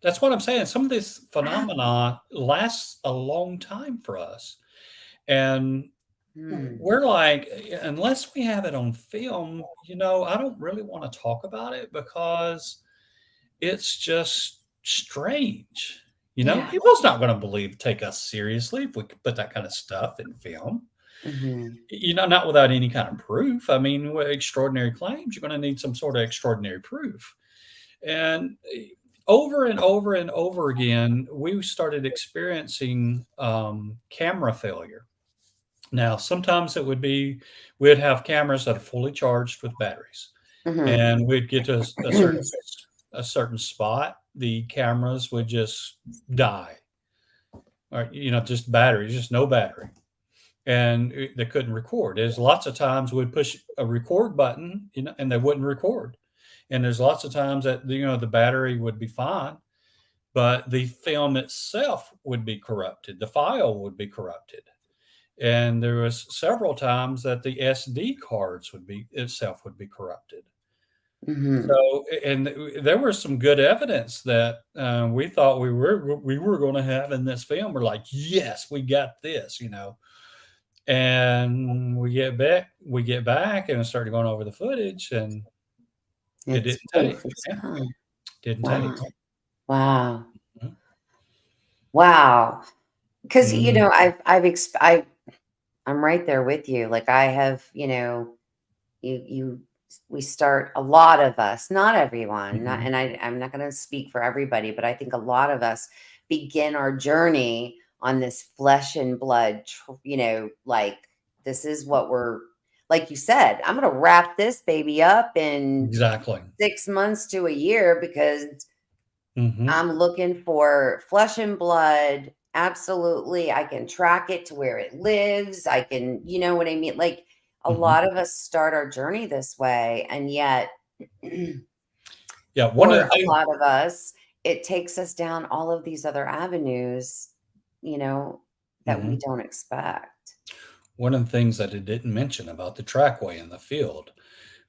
Speaker 2: that's what I'm saying. Some of this
Speaker 1: ah,
Speaker 2: phenomena lasts a long time for us. And
Speaker 1: hmm.
Speaker 2: we're like, unless we have it on film, I don't really want to talk about it because it's just strange.
Speaker 1: Yeah.
Speaker 2: People's not going to take us seriously if we could put that kind of stuff in film.
Speaker 1: Mhm.
Speaker 2: Not without any kind of proof. I mean, with extraordinary claims, you're going to need some sort of extraordinary proof. And over and over and over again, we started experiencing camera failure. Now, sometimes it would be we'd have cameras that are fully charged with batteries,
Speaker 1: Mhm.
Speaker 2: and we'd get to a certain spot, the cameras would just die. or just battery, just no battery, and they couldn't record. There's lots of times we'd push a record button, and they wouldn't record. And there's lots of times that the battery would be fine, but the film itself would be corrupted. The file would be corrupted. And there was several times that the SD cards would be corrupted.
Speaker 1: Hmm.
Speaker 2: So, and there was some good evidence that we thought we were going to have in this film. We're like, yes, we got this, And we get back, and start going over the footage, and it
Speaker 1: It's
Speaker 2: didn't take.
Speaker 1: poof, it's
Speaker 2: Yeah,
Speaker 1: gone.
Speaker 2: didn't take.
Speaker 1: Wow. Wow.
Speaker 2: Mhm.
Speaker 1: Wow. Because
Speaker 2: Mhm.
Speaker 1: I'm right there with you. Like I have, you we start, a lot of us, not everyone, not,
Speaker 2: Mhm.
Speaker 1: and I'm not going to speak for everybody, but I think a lot of us begin our journey on this flesh and blood, like this is what we're, like you said, I'm going to wrap this baby up in
Speaker 2: Exactly.
Speaker 1: 6 months to a year because
Speaker 2: Mhm.
Speaker 1: I'm looking for flesh and blood. Absolutely. I can track it to where it lives. I can, you know what I mean? Like a
Speaker 2: Mhm.
Speaker 1: lot of us start our journey this way. And yet,
Speaker 2: Yeah, one of
Speaker 1: for
Speaker 2: the
Speaker 1: a
Speaker 2: things.
Speaker 1: lot of us, it takes us down all of these other avenues, you know, that we
Speaker 2: Mhm.
Speaker 1: don't expect.
Speaker 2: One of the things that it didn't mention about the trackway in the field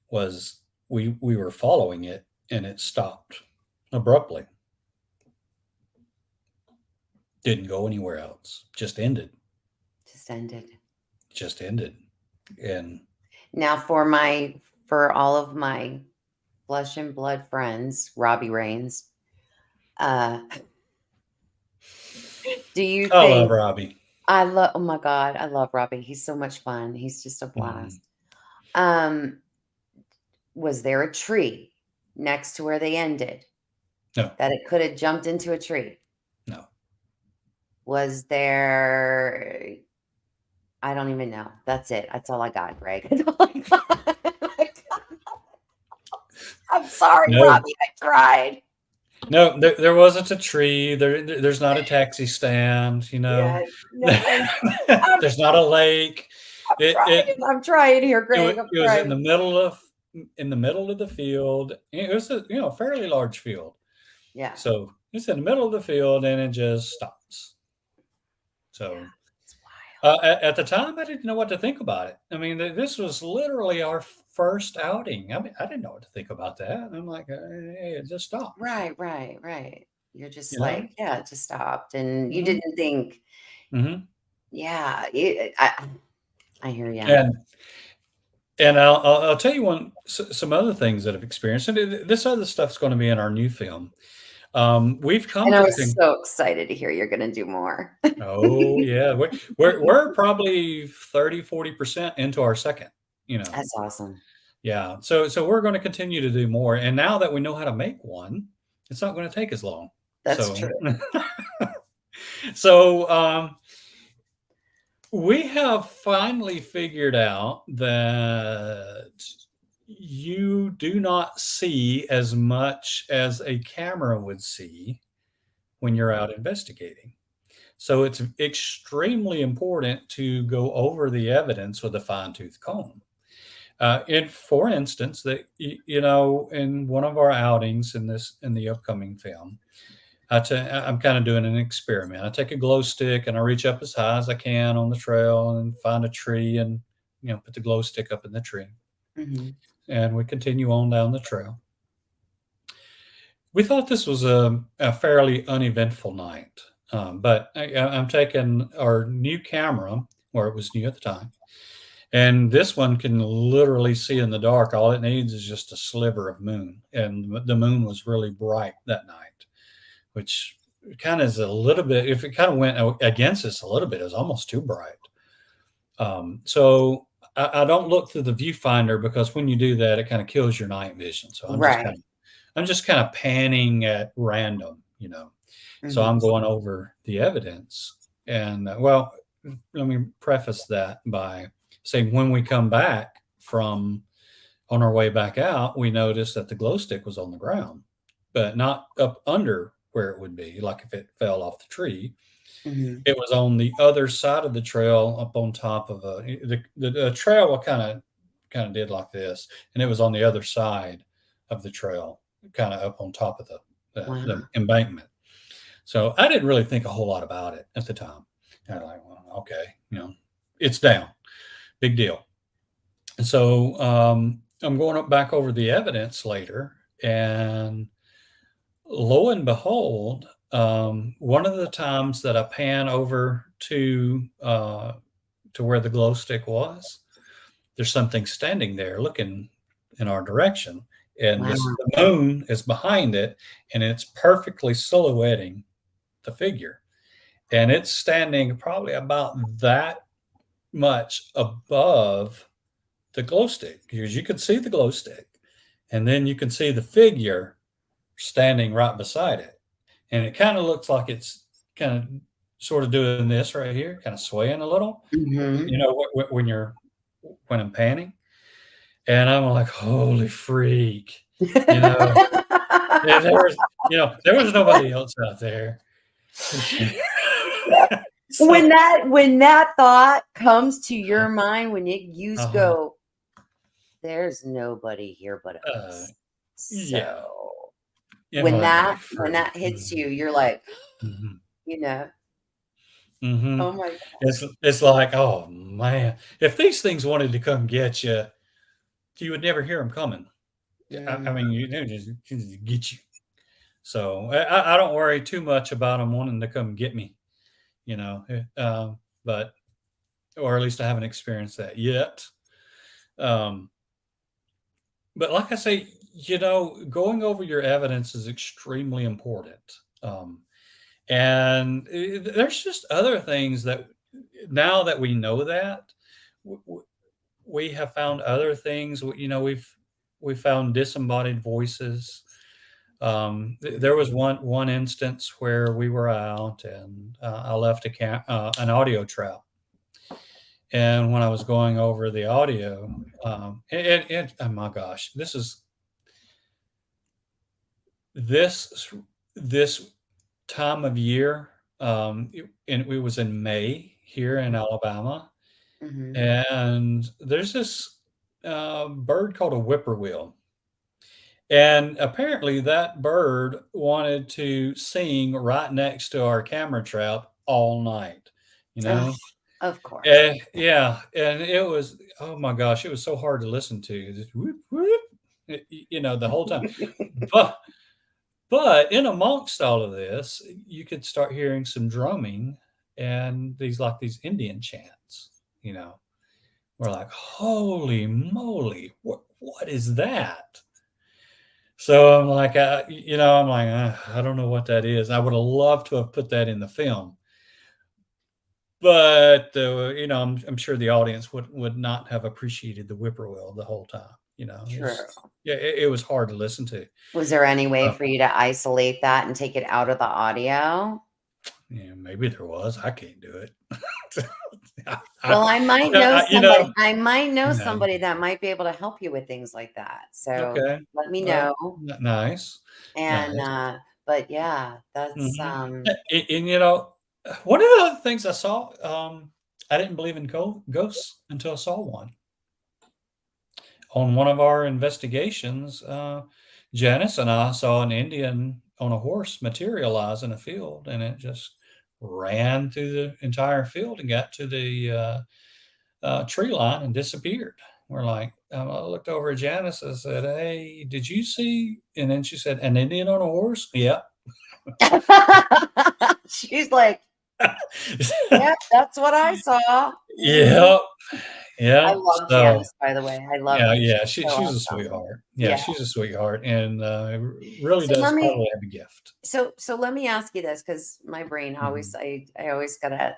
Speaker 2: was we were following it, and it stopped abruptly. Didn't go anywhere else.
Speaker 1: Just ended.
Speaker 2: Just ended. And
Speaker 1: Now, for all of my flesh and blood friends, Robbie Rains, uh, do you
Speaker 2: I love
Speaker 1: think
Speaker 2: Robbie.
Speaker 1: oh my God, I love Robbie. He's so much fun. He's just a
Speaker 2: Mhm.
Speaker 1: blast. Was there a tree next to where they ended
Speaker 2: No,
Speaker 1: that it could have jumped into a tree?
Speaker 2: no,
Speaker 1: Was there, I don't even know. That's it. That's all I got, Greg. That's all I got. I'm sorry,
Speaker 2: no,
Speaker 1: Robbie. I tried.
Speaker 2: no. There wasn't a tree. There's not a taxi stand.
Speaker 1: Yeah, no, I'm
Speaker 2: There's not a lake. It
Speaker 1: trying.
Speaker 2: it
Speaker 1: I'm trying here,
Speaker 2: it, wa-
Speaker 1: Greg. I'm
Speaker 2: it was
Speaker 1: trying.
Speaker 2: in the middle of the field. It was a fairly large field.
Speaker 1: Yeah,
Speaker 2: So it's in the middle of the field, and it just stops. So
Speaker 1: it's wild.
Speaker 2: at the time, I didn't know what to think about it. I mean, this was literally our first outing. I mean, I didn't know what to think about that. I'm like, hey, it just stopped.
Speaker 1: Right, right, right. You're just
Speaker 2: You know.
Speaker 1: like, yeah, it just stopped. And you
Speaker 2: Hmm.
Speaker 1: didn't think,
Speaker 2: Hmm.
Speaker 1: yeah, I hear you.
Speaker 2: And I'll tell you some other things that I've experienced, and this other stuff's going to be in our new film. We've come
Speaker 1: And I
Speaker 2: to the
Speaker 1: was so excited to hear you're gonna do more.
Speaker 2: Oh, yeah. We're probably 30-40% into our second, you know.
Speaker 1: That's awesome.
Speaker 2: Yeah. So we're gonna continue to do more, and now that we know how to make one, it's not gonna take as long.
Speaker 1: That's
Speaker 2: So
Speaker 1: true.
Speaker 2: so, we have finally figured out that you do not see as much as a camera would see when you're out investigating. So it's extremely important to go over the evidence with a fine tooth comb. For instance, in one of our outings in the upcoming film, I'm kind of doing an experiment. I take a glow stick and I reach up as high as I can on the trail and find a tree and put the glow stick up in the tree.
Speaker 1: Mhm.
Speaker 2: And we continue on down the trail. We thought this was a fairly uneventful night, but I'm taking our new camera, or it was new at the time, and this one can literally see in the dark. All it needs is just a sliver of moon, and the moon was really bright that night, which kind of is a little bit. If it kind of went against us a little bit, it was almost too bright. So I don't look through the viewfinder because when you do that, it kind of kills your night vision. So
Speaker 1: Right.
Speaker 2: I'm just kind of panning at random. So I'm
Speaker 1: Mhm.
Speaker 2: going over the evidence. And well, let me preface that by saying when we come back from on our way back out, we noticed that the glow stick was on the ground, but not up under where it would be, like if it fell off the tree.
Speaker 1: Mhm.
Speaker 2: It was on the other side of the trail up on top of the trail kind of did like this, and it was on the other side of the trail, kind of up on top of the
Speaker 1: Wow.
Speaker 2: embankment. So I didn't really think a whole lot about it at the time. And I'm like, well, okay, it's down, big deal. And so I'm going up back over the evidence later, and lo and behold, one of the times that I pan over to where the glow stick was, there's something standing there looking in our direction, and
Speaker 1: Wow.
Speaker 2: the moon is behind it, and it's perfectly silhouetting the figure, and it's standing probably about that much above the glow stick, because you could see the glow stick, and then you can see the figure standing right beside it. And it kind of looks like it's kind of sort of doing this right here, kind of swaying a little,
Speaker 1: Mhm.
Speaker 2: when I'm panning. And I'm like, holy freak, you know, and there was nobody else out there.
Speaker 1: When
Speaker 2: So,
Speaker 1: that thought comes to your mind, when you
Speaker 2: uh-huh,
Speaker 1: go, "There's nobody here but
Speaker 2: uh,
Speaker 1: us."
Speaker 2: yeah,
Speaker 1: So,
Speaker 2: yeah, I'm like, holy
Speaker 1: when
Speaker 2: freak.
Speaker 1: that hits you, you're like,
Speaker 2: Mhm.
Speaker 1: you know,
Speaker 2: Hmm.
Speaker 1: "Oh my
Speaker 2: It's like, oh man, if these things wanted to come get you, you would never hear them coming. I
Speaker 1: mm,
Speaker 2: mean, they just get you. So I don't worry too much about them wanting to come get me, but or at least I haven't experienced that yet. Um, but like I say, going over your evidence is extremely important. And there's just other things that now that we know that, we have found other things. We found disembodied voices. There was one instance where we were out, and I left an audio trap. And when I was going over the audio, oh my gosh, this this time of year, and it was in May here in Alabama,
Speaker 1: mhm,
Speaker 2: and there's this bird called a whippoorwill. And apparently, that bird wanted to sing right next to our camera trap all night, you
Speaker 1: ugh,
Speaker 2: know?
Speaker 1: of course.
Speaker 2: Yeah, and it was, oh my gosh, it was so hard to listen to. Just whoop, whoop, the whole time. But in amongst all of this, you could start hearing some drumming and these Indian chants, you know. We're like, holy moly, what is that? So I'm like, I don't know what that is. I would have loved to have put that in the film, but I'm sure the audience would not have appreciated the whippoorwill the whole time.
Speaker 1: True.
Speaker 2: Yeah, it was hard to listen to.
Speaker 1: Was there any way
Speaker 2: Uh,
Speaker 1: for you to isolate that and take it out of the audio?
Speaker 2: yeah, maybe there was. I can't do it. I,
Speaker 1: Well,
Speaker 2: I,
Speaker 1: I might know
Speaker 2: no.
Speaker 1: somebody that might be able to help you with things like that. So,
Speaker 2: Okay.
Speaker 1: let me
Speaker 2: Well,
Speaker 1: know.
Speaker 2: nice,
Speaker 1: And,
Speaker 2: nice.
Speaker 1: but yeah,
Speaker 2: Mhm. And, one of the other things I saw, I didn't believe in ghosts until I saw one. On one of our investigations, Janice and I saw an Indian on a horse materialize in a field, and it just ran through the entire field and got to the tree line and disappeared. We're like, I looked over at Janice. I said, "Hey, did you see?" And then she said, "An Indian on a horse?" Yeah.
Speaker 1: she's like, "Yeah, that's what I saw." Mhm.
Speaker 2: Yeah,
Speaker 1: I
Speaker 2: yeah.
Speaker 1: love
Speaker 2: So,
Speaker 1: Janice, by the way. I love
Speaker 2: yeah,
Speaker 1: her.
Speaker 2: yeah,
Speaker 1: She's so
Speaker 2: she's a
Speaker 1: awesome.
Speaker 2: sweetheart. Yeah,
Speaker 1: Yeah.
Speaker 2: she's a sweetheart, and really
Speaker 1: So
Speaker 2: does
Speaker 1: let me
Speaker 2: probably have a gift.
Speaker 1: let me ask you this, because my brain always
Speaker 2: Mhm,
Speaker 1: I always gotta.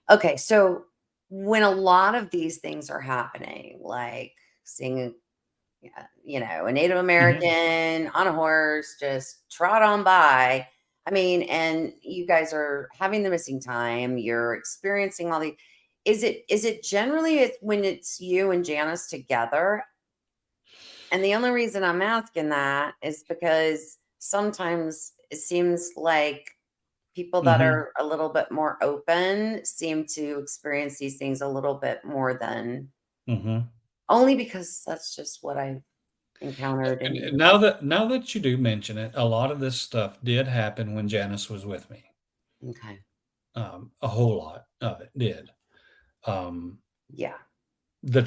Speaker 1: Okay, so when a lot of these things are happening, like seeing, yeah, a Native
Speaker 2: mhm.
Speaker 1: American on a horse just trot on by. I mean, and you guys are having the missing time. You're experiencing all the. Is it generally when it's you and Janice together? And the only reason I'm asking that is because sometimes it seems like People that
Speaker 2: Mhm,
Speaker 1: are a little bit more open seem to experience these things a little bit more than
Speaker 2: mhm.
Speaker 1: only because that's just what I've encountered
Speaker 2: And
Speaker 1: and
Speaker 2: now that you do mention it, a lot of this stuff did happen when Janice was with me.
Speaker 1: okay.
Speaker 2: A whole lot of it did. Um,
Speaker 1: Yeah.
Speaker 2: the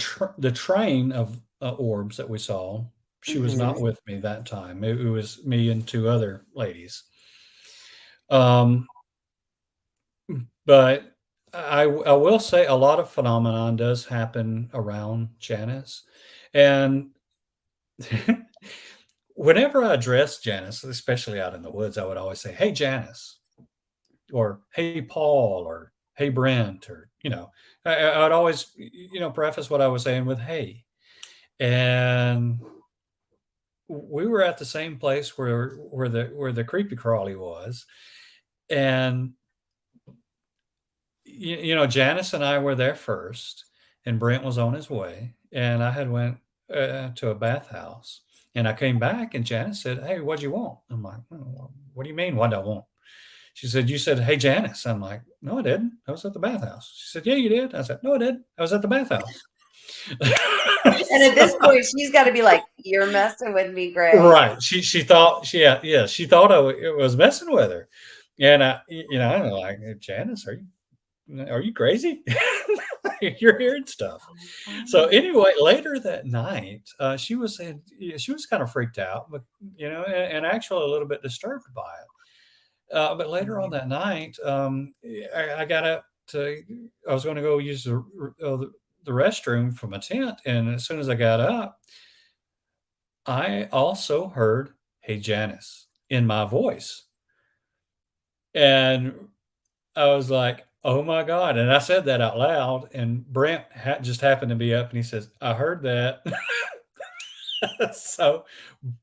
Speaker 2: train of, orbs that we saw, she was not
Speaker 1: Mhm.
Speaker 2: with me that time. It was me and 2 other ladies. Um, but I will say a lot of phenomenon does happen around Janice, and whenever I addressed Janice, especially out in the woods, I would always say, "Hey, Janice," or "Hey, Paul," or "Hey, Brent," or, I'd always, preface what I was saying with "Hey." And we were at the same place where the creepy crawly was, and Janice and I were there first, and Brent was on his way, and I had went to a bathhouse, and I came back, and Janice said, "Hey, what'd you want?" I'm like, "Oh, what do you mean, what do I want?" She said, "You said, 'Hey, Janice.'" I'm like, "No, I didn't. I was at the bathhouse." She said, "Yeah, you did." I said, "No, I didn't. I was at the bathhouse."
Speaker 1: And at
Speaker 2: So
Speaker 1: this point, she's gotta be like, "You're messing with me, Greg."
Speaker 2: right. She thought yeah, she thought I was messing with her. And I'm like, "Janice, are you crazy? You're hearing stuff."
Speaker 1: Oh,
Speaker 2: So
Speaker 1: funny.
Speaker 2: anyway, later that night, she was saying, yeah, she was kind of freaked out, but and actually a little bit disturbed by it. But later on that night, I got up I was going to go use the restroom from a tent, and as soon as I got up, I also heard, "Hey, Janice," in my voice. And I was like, "Oh my god," and I said that out loud, and Brent just happened to be up, and he says, "I heard that." So,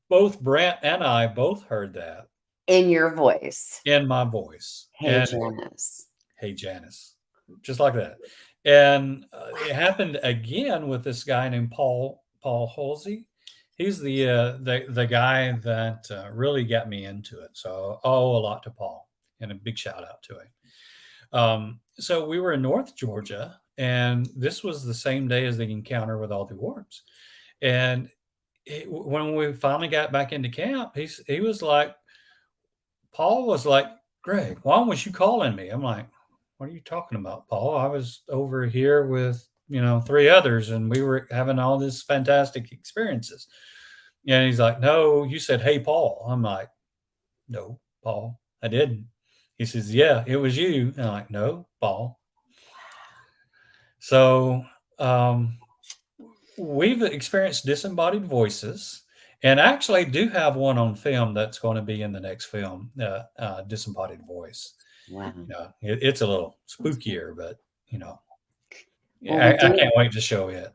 Speaker 2: both Brent and I both heard that
Speaker 1: In your voice.
Speaker 2: in my voice,
Speaker 1: "Hey,
Speaker 2: and,
Speaker 1: Janice."
Speaker 2: "Hey, Janice," just like that, and, it happened again with this guy named Paul Halsey. He's the guy that, really got me into it, so I owe a lot to Paul, and a big shout out to him. So we were in North Georgia, and this was the same day as the encounter with all the orbs. And when we finally got back into camp, he was like, Paul was like, "Greg, why was you calling me?" I'm like, "What are you talking about, Paul? I was over here with 3 others, and we were having all these fantastic experiences." And he's like, "No, you said, 'Hey, Paul.'" I'm like, "No, Paul, I didn't." He says, "Yeah, it was you." And I'm like, "No, Paul." So, um, we've experienced disembodied voices, and actually do have one on film that's going to be in the next film, disembodied voice.
Speaker 1: Wow.
Speaker 2: It's a little spookier, but you know,
Speaker 1: Well, we
Speaker 2: I
Speaker 1: do
Speaker 2: can't wait to show it.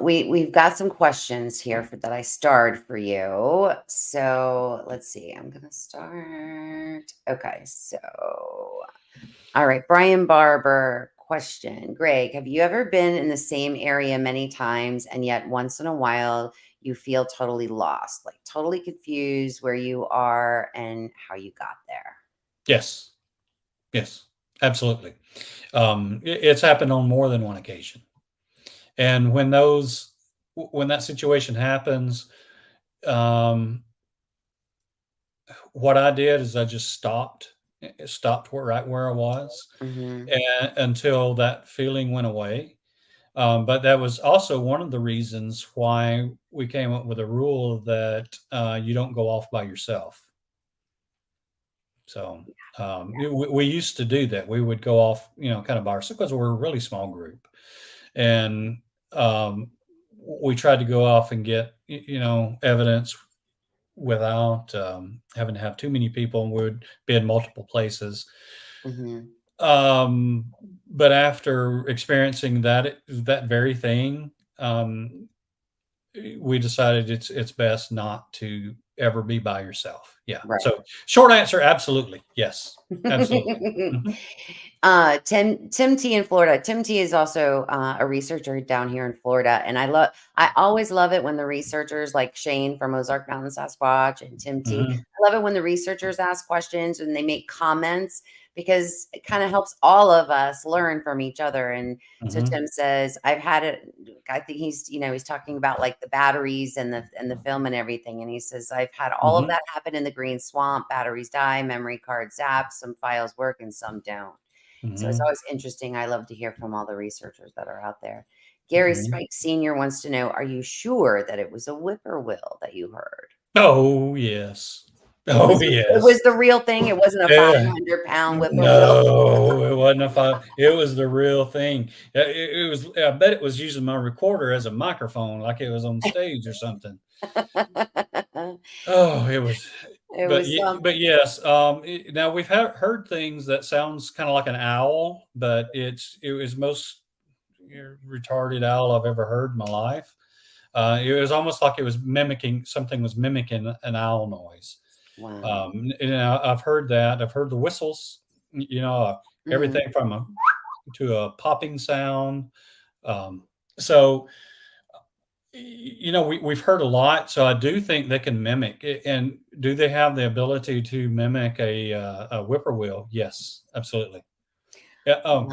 Speaker 1: we've got some questions here that I starred for you. So let's see. I'm gonna start. Okay, so all right, Brian Barber question. Greg, have you ever been in the same area many times and yet once in a while you feel totally lost, like totally confused where you are and how you got there?
Speaker 2: Yes, yes, absolutely. It's happened on more than one occasion, and when that situation happens, um, what I did is I just stopped right where I was,
Speaker 1: Hmm.
Speaker 2: and until that feeling went away. But that was also one of the reasons why we came up with a rule that you don't go off by yourself. So we used to do that. We would go off, kind of by ourselves because we're a really small group, and um, we tried to go off and get evidence without having to have too many people, and we would be in multiple places.
Speaker 1: Hmm.
Speaker 2: Um, but after experiencing that very thing, we decided it's best not to ever be by yourself. Yeah.
Speaker 1: Right.
Speaker 2: So short answer, absolutely. Yes. Absolutely. Mhm.
Speaker 1: Tim T in Florida. Tim T is also a researcher down here in Florida, and I always love it when the researchers like Shane from Ozark Mountain Sasquatch and Tim T.
Speaker 2: Mhm.
Speaker 1: I love it when the researchers ask questions and they make comments because it kind of helps all of us learn from each other. And so
Speaker 2: Mhm.
Speaker 1: Tim says, "I've had it." I think he's talking about like the batteries and the film and everything, and he says, "I've had all of
Speaker 2: Mhm.
Speaker 1: that happen in the green swamp. Batteries die, memory cards zap, some files work, and some don't." So it's
Speaker 2: Mhm.
Speaker 1: always interesting. I love to hear from all the researchers that are out there. Gary
Speaker 2: Mhm.
Speaker 1: Spike Sr. wants to know, are you sure that it was a whippoorwill that you heard?
Speaker 2: Oh, yes.
Speaker 1: It
Speaker 2: Oh,
Speaker 1: was it was
Speaker 2: yes.
Speaker 1: the real thing. It wasn't a
Speaker 2: Yeah.
Speaker 1: 500-pound whippoorwill.
Speaker 2: No, it wasn't a file. It was the real thing. It was. I bet it was using my recorder as a microphone, like it was on stage or something. Oh, it was.
Speaker 1: It was
Speaker 2: But yes. Now we've heard things that sounds kind of like an owl, but it was most retarded owl I've ever heard in my life. It was almost like it was mimicking something was mimicking an owl noise.
Speaker 1: wow.
Speaker 2: I've heard that. I've heard the whistles.
Speaker 1: Mhm.
Speaker 2: Everything from a to a popping sound. Um, so we've heard a lot. So I do think they can mimic. And do they have the ability to mimic a whippoorwill? Yes, absolutely. Yeah.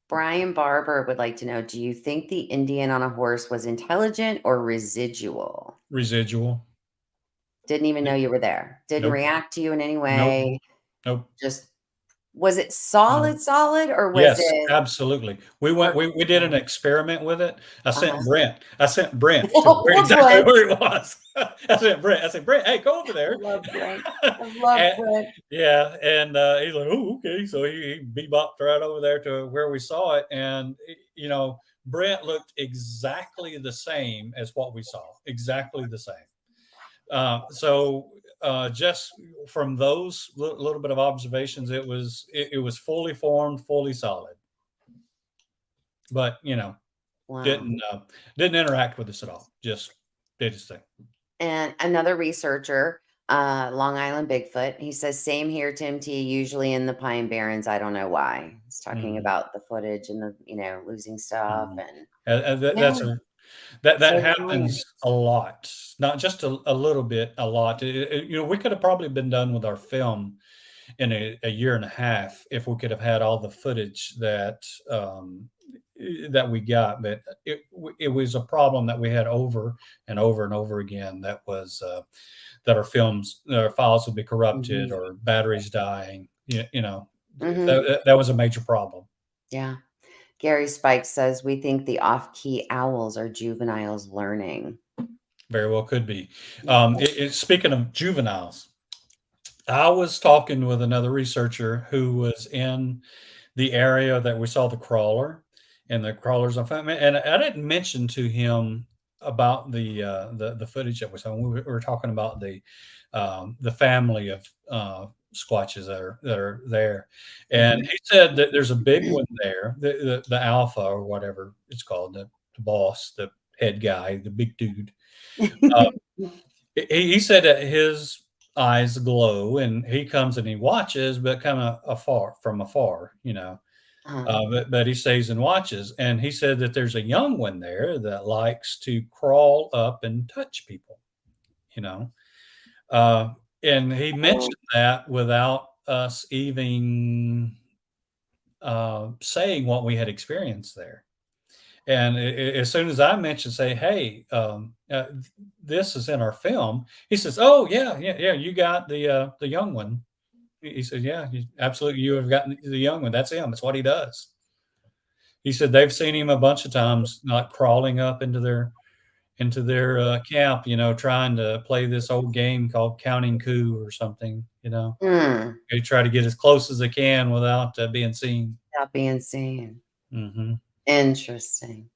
Speaker 1: Brian Barber would like to know, do you think the Indian on a horse was intelligent or residual?
Speaker 2: Residual.
Speaker 1: Didn't even know
Speaker 2: It-
Speaker 1: you were there. Didn't
Speaker 2: Nope.
Speaker 1: react to you in any
Speaker 2: Nope.
Speaker 1: way.
Speaker 2: Nope.
Speaker 1: Just was it
Speaker 2: No.
Speaker 1: solid or was
Speaker 2: Yes,
Speaker 1: it
Speaker 2: absolutely. We went
Speaker 1: perfect?
Speaker 2: we did an experiment with it.
Speaker 1: Uh-huh.
Speaker 2: I sent Brent to where
Speaker 1: Oh,
Speaker 2: exactly
Speaker 1: Brent.
Speaker 2: where it was. I said, "Brent, hey, go over
Speaker 1: I
Speaker 2: there."
Speaker 1: love Brent. I love
Speaker 2: And
Speaker 1: Brent.
Speaker 2: yeah, and, he's like, "Oh, okay." So he bebopped right over there to where we saw it, and, Brent looked exactly the same as what we saw, exactly the same. Just from those little bit of observations, it was fully formed, fully solid, but
Speaker 1: Wow.
Speaker 2: didn't didn't interact with us at all. Just did his thing.
Speaker 1: And another researcher, Long Island Bigfoot, he says, same here, Tim T, usually in the Pine Barrens. I don't know why. He's talking
Speaker 2: Mhm,
Speaker 1: about the footage and losing stuff.
Speaker 2: mhm.
Speaker 1: And yeah,
Speaker 2: That's that
Speaker 1: so
Speaker 2: happens
Speaker 1: common.
Speaker 2: a lot, not just a little bit, a lot. We could have probably been done with our film in a year and a half if we could have had all the footage that we got. But it was a problem that we had over and over and over again. That was that our files would be corrupted
Speaker 1: Hmm.
Speaker 2: or batteries dying.
Speaker 1: Hmm.
Speaker 2: That was a major problem.
Speaker 1: Yeah. Gary Spike says, we think the off key owls are juveniles learning.
Speaker 2: Very well could be.
Speaker 1: Yeah.
Speaker 2: Speaking of juveniles, I was talking with another researcher who was in the area that we saw the crawler and the crawlers on film, and I didn't mention to him about the footage that we saw. We were talking about the family of squatches that are there, and
Speaker 1: Mhm.
Speaker 2: he said that there's a big one there, the alpha or whatever it's called, the boss, the head guy, the big dude. Uh, he said that his eyes glow, and he comes and he watches, but kind of from afar,
Speaker 1: Uh-huh.
Speaker 2: but he stays and watches. And he said that there's a young one there that likes to crawl up and touch people, you know. Uh, and he
Speaker 1: Oh,
Speaker 2: mentioned that without us even saying what we had experienced there. And as soon as I mentioned, say, "Hey, this is in our film," he says, "Oh yeah, yeah, yeah. You got the young one." He said, "Yeah, absolutely. You have gotten the young one. That's him. That's what he does." He said they've seen him a bunch of times, like crawling up into their camp, trying to play this old game called Counting Coup or something.
Speaker 1: mm,
Speaker 2: They try to get as close as they can without being seen.
Speaker 1: that being seen.
Speaker 2: Hmm.
Speaker 1: Interesting.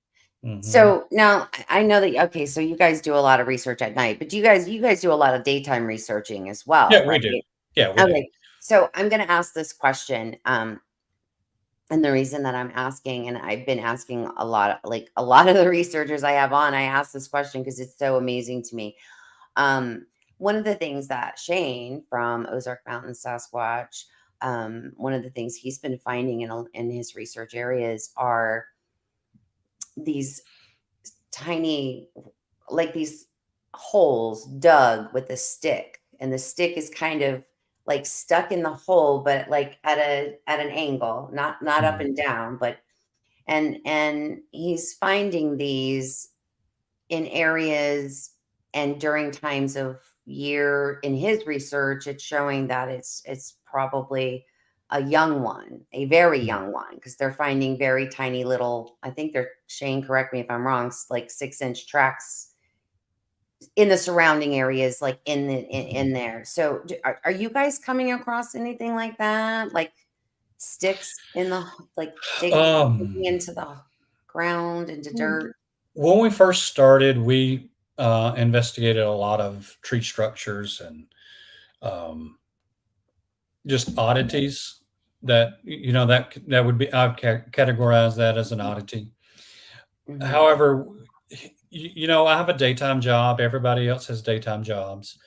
Speaker 2: Hmm.
Speaker 1: So now I know that okay, so you guys do a lot of research at night, but you guys do a lot of daytime researching as well,
Speaker 2: Yeah, we do.
Speaker 1: right?
Speaker 2: Yeah, we do.
Speaker 1: Okay. So I'm gonna ask this question. And the reason that I'm asking, and I've been asking a lot of the researchers I have on, I ask this question because it's so amazing to me. Um, one of the things that Shane from Ozark Mountain Sasquatch, one of the things he's been finding in his research areas are these tiny, like these holes dug with a stick, and the stick is kind of like stuck in the hole, but like at an angle, not up
Speaker 2: Mhm.
Speaker 1: and down, but and he's finding these in areas and during times of year. In his research, it's showing that it's probably a young one, a very
Speaker 2: Mhm.
Speaker 1: young one, because they're finding very tiny little, I think they're, Shane, correct me if I'm wrong, like 6-inch tracks in the surrounding areas, like in there. So are you guys coming across anything like that, like sticks in the, like digging
Speaker 2: Um,
Speaker 1: into the ground, into dirt?
Speaker 2: when we first started, we investigated a lot of tree structures and um, just oddities that that would be, I'd categorize that as an oddity.
Speaker 1: Hmm.
Speaker 2: However, I have a daytime job. Everybody else has daytime jobs,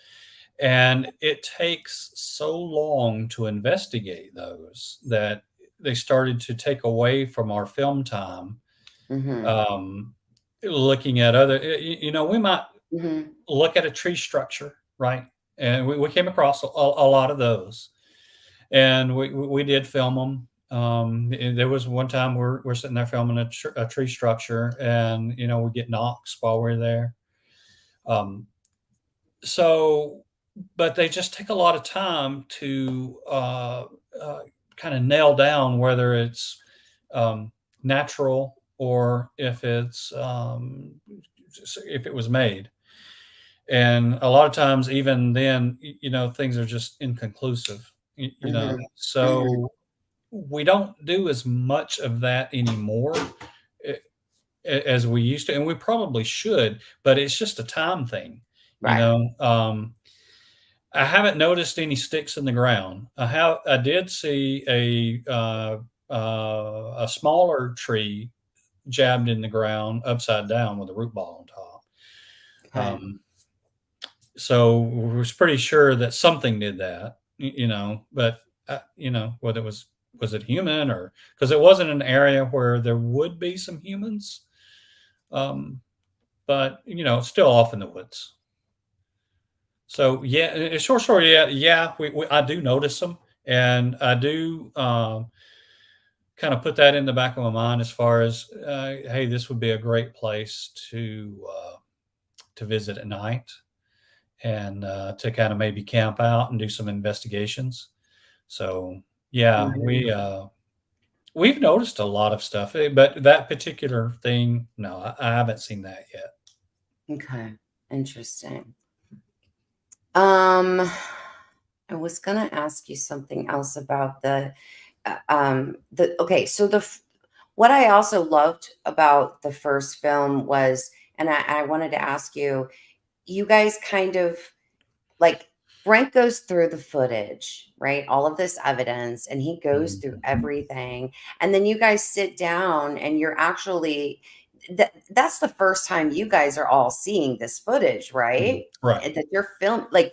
Speaker 2: and it takes so long to investigate those that they started to take away from our film time.
Speaker 1: Hmm.
Speaker 2: Um, looking at other, we might
Speaker 1: Hmm.
Speaker 2: look at a tree structure, right? And we came across a lot of those, and we did film them. And there was one time we're sitting there filming a tree structure, and we get knocks while we're there. Um, so, but they just take a lot of time to uh, kind of nail down whether it's um, natural or if it was made. And a lot of times, even then, things are just inconclusive.
Speaker 1: Hmm. Hmm.
Speaker 2: So we don't do as much of that anymore as we used to, and we probably should, but it's just a time thing. you
Speaker 1: Right.
Speaker 2: know um, I haven't noticed any sticks in the ground. I did see a smaller tree jabbed in the ground upside down with a root ball on top.
Speaker 1: Okay.
Speaker 2: Um, so we was pretty sure that something did that, but whether was it human, or because it wasn't an area where there would be some humans, um, but still off in the woods. So yeah, in short story, yeah, I do notice them, and I do kind of put that in the back of my mind as far as, hey, this would be a great place to visit at night, and to kind of maybe camp out and do some investigations. So yeah,
Speaker 1: Hmm.
Speaker 2: we've noticed a lot of stuff, but that particular thing, no, I haven't seen that yet.
Speaker 1: Okay. Interesting. Um, I was gonna ask you something else about the okay, so what I also loved about the first film was, and I wanted to ask you, you guys kind of like, Frank goes through the footage, right? All of this evidence, and he goes through
Speaker 2: Mhm.
Speaker 1: everything. And then you guys sit down and you're actually, that's the first time you guys are all seeing this footage,
Speaker 2: Mhm.
Speaker 1: right?
Speaker 2: Right,
Speaker 1: And that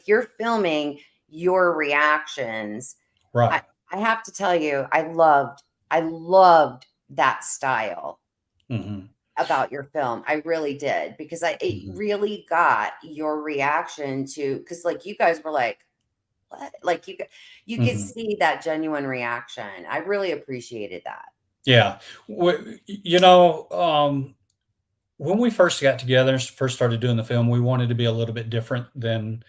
Speaker 1: you're filming your reactions. I
Speaker 2: right.
Speaker 1: I have to tell you, I loved that style
Speaker 2: Hmm.
Speaker 1: about your film. I really did, because it
Speaker 2: Hmm.
Speaker 1: really got your reaction to, because like you guys were like, what? Like you could
Speaker 2: Hmm.
Speaker 1: see that genuine reaction. I really appreciated that.
Speaker 2: Yeah. You know, when we first got together and first started doing the film, we wanted to be a little bit different than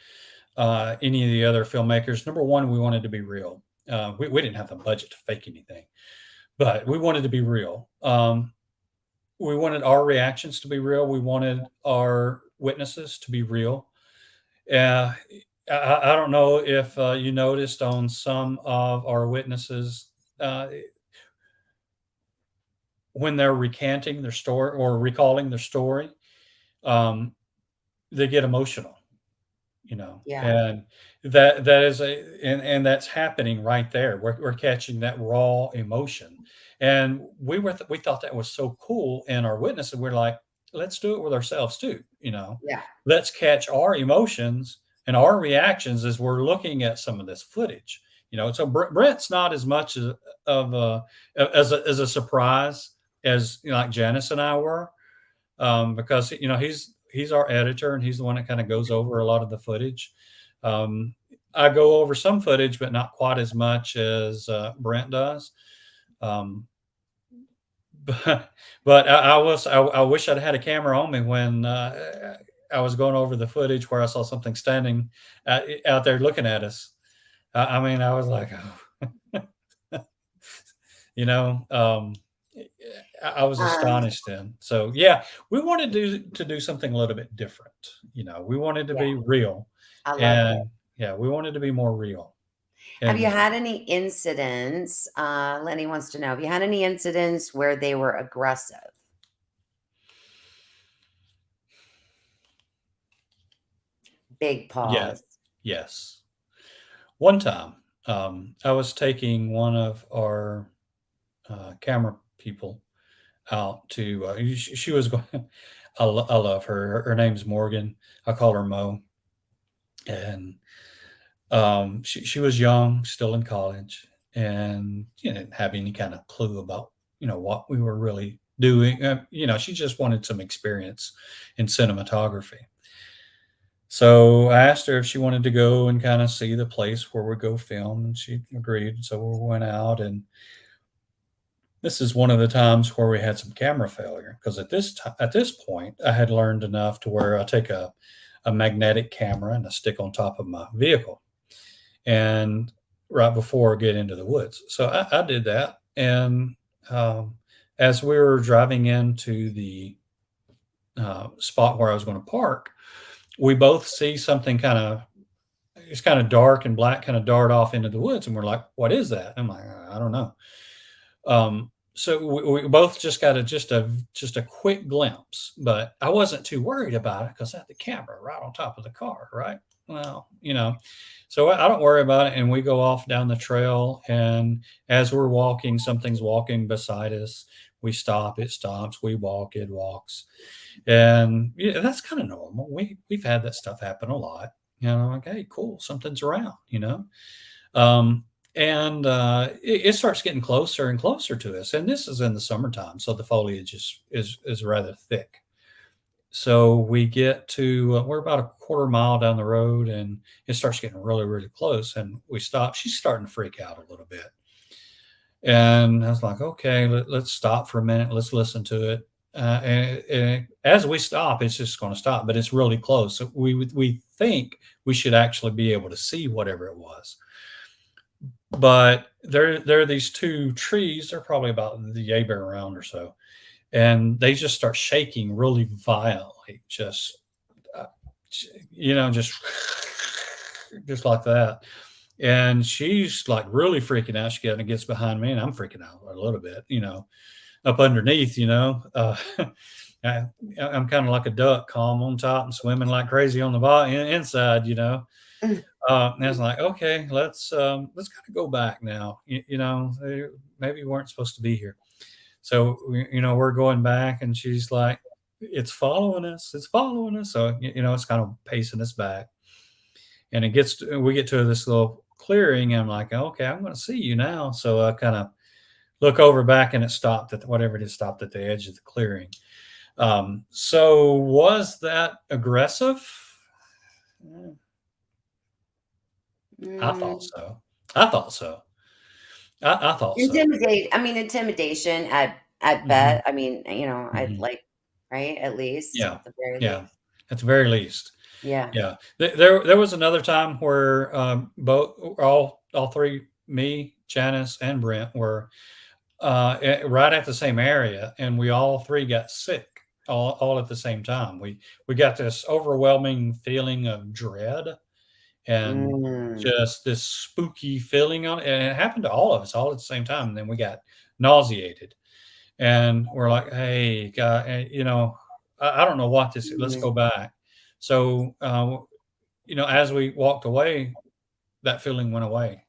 Speaker 2: any of the other filmmakers. Number one, we wanted to be real. We didn't have the budget to fake anything, but we wanted to be real. We wanted our reactions to be real. We wanted our witnesses to be real. Uh, I don't know if you noticed on some of our witnesses, uh, when they're recanting their story or recalling their story, um, they get emotional,
Speaker 1: Yeah.
Speaker 2: and that is and that's happening right there. We're catching that raw emotion, and we thought that was so cool in our witness, and we're like, let's do it with ourselves too.
Speaker 1: Yeah.
Speaker 2: Let's catch our emotions and our reactions as we're looking at some of this footage. So Brent's not as much of a surprise as like Janice and I were, because he's our editor and he's the one that kind of goes over a lot of the footage. Um, I go over some footage, but not quite as much as Brent does. Um, but I wish I'd had a camera on me when I was going over the footage where I saw something standing out there looking at us. I mean, I was like, oh. you know, um, I was
Speaker 1: Um,
Speaker 2: astonished then. So yeah, we wanted to do something a little bit different. We wanted to
Speaker 1: yeah,
Speaker 2: be real,
Speaker 1: I love it.
Speaker 2: and yeah, we wanted to be more real.
Speaker 1: Have you
Speaker 2: And
Speaker 1: had any incidents? Lenny wants to know, have you had any incidents where they were aggressive? Big
Speaker 2: yeah,
Speaker 1: pause.
Speaker 2: yes, one time I was taking one of our camera people out to. She was going. I love her. Her name's Morgan. I call her Mo, and she was young, still in college, and didn't have any kind of clue about what we were really doing. She just wanted some experience in cinematography. So I asked her if she wanted to go and kind of see the place where we go film, and she agreed. So we went out, and this is one of the times where we had some camera failure because at this point I had learned enough to where I take a magnetic camera and I stick on top of my vehicle, and right before I get into the woods. So I did that, and um, as we were driving into the spot where I was going to park, we both see something it's kind of dark and black, kind of dart off into the woods, and we're like, "What is that?" I'm like, "I don't know." So we both just got just a quick glimpse, but I wasn't too worried about it because I had the camera right on top of the car, right? Well, so I don't worry about it, and we go off down the trail, and as we're walking, something's walking beside us. We stop, it stops. We walk, it walks, and yeah, that's kind of normal. We've had that stuff happen a lot. Like, hey, cool, something's around. Um, and it starts getting closer and closer to us. And this is in the summertime, so the foliage is rather thick. So we get to we're about a quarter mile down the road, and it starts getting really, really close. And we stop. She's starting to freak out a little bit, and I was like, okay, let's stop for a minute. Let's listen to it. And as we stop, it's just going to stop, but it's really close. So we think we should actually be able to see whatever it was. But there are these two trees. They're probably about the yay bear round or so, and they just start shaking really violently, uh, just just like that. And she's like really freaking out. She kind of gets behind me, and I'm freaking out a little bit, up underneath. I, I'm kind of like a duck, calm on top and swimming like crazy on the bottom inside. And I was like, okay, let's kind of go back now. Maybe we weren't supposed to be here. So we're going back, and she's like, it's following us, it's following us. So it's kind of pacing us back, and we get to this little clearing, and I'm like, okay, I'm going to see you now. So I kind of look over back, and it stopped at whatever it is, stopped at the edge of the clearing. So was that aggressive? I thought
Speaker 1: Mm,
Speaker 2: so. I thought so. I thought so.
Speaker 1: intimidation at
Speaker 2: Mhm,
Speaker 1: bet. I mean, I'd
Speaker 2: mhm.
Speaker 1: like, right? At least,
Speaker 2: Yeah,
Speaker 1: at the very
Speaker 2: yeah,
Speaker 1: least.
Speaker 2: at the very least.
Speaker 1: Yeah.
Speaker 2: Yeah. There was another time where, both all 3, me, Janice, and Brent were, right at the same area, and we all 3 got sick all at the same time. We got this overwhelming feeling of dread and
Speaker 1: Mm,
Speaker 2: just this spooky feeling on it, and it happened to all of us all at the same time, and then we got nauseated. And we're like, "Hey, God, I don't know what this is. Let's
Speaker 1: mm,
Speaker 2: go back." So, as we walked away, that feeling went away.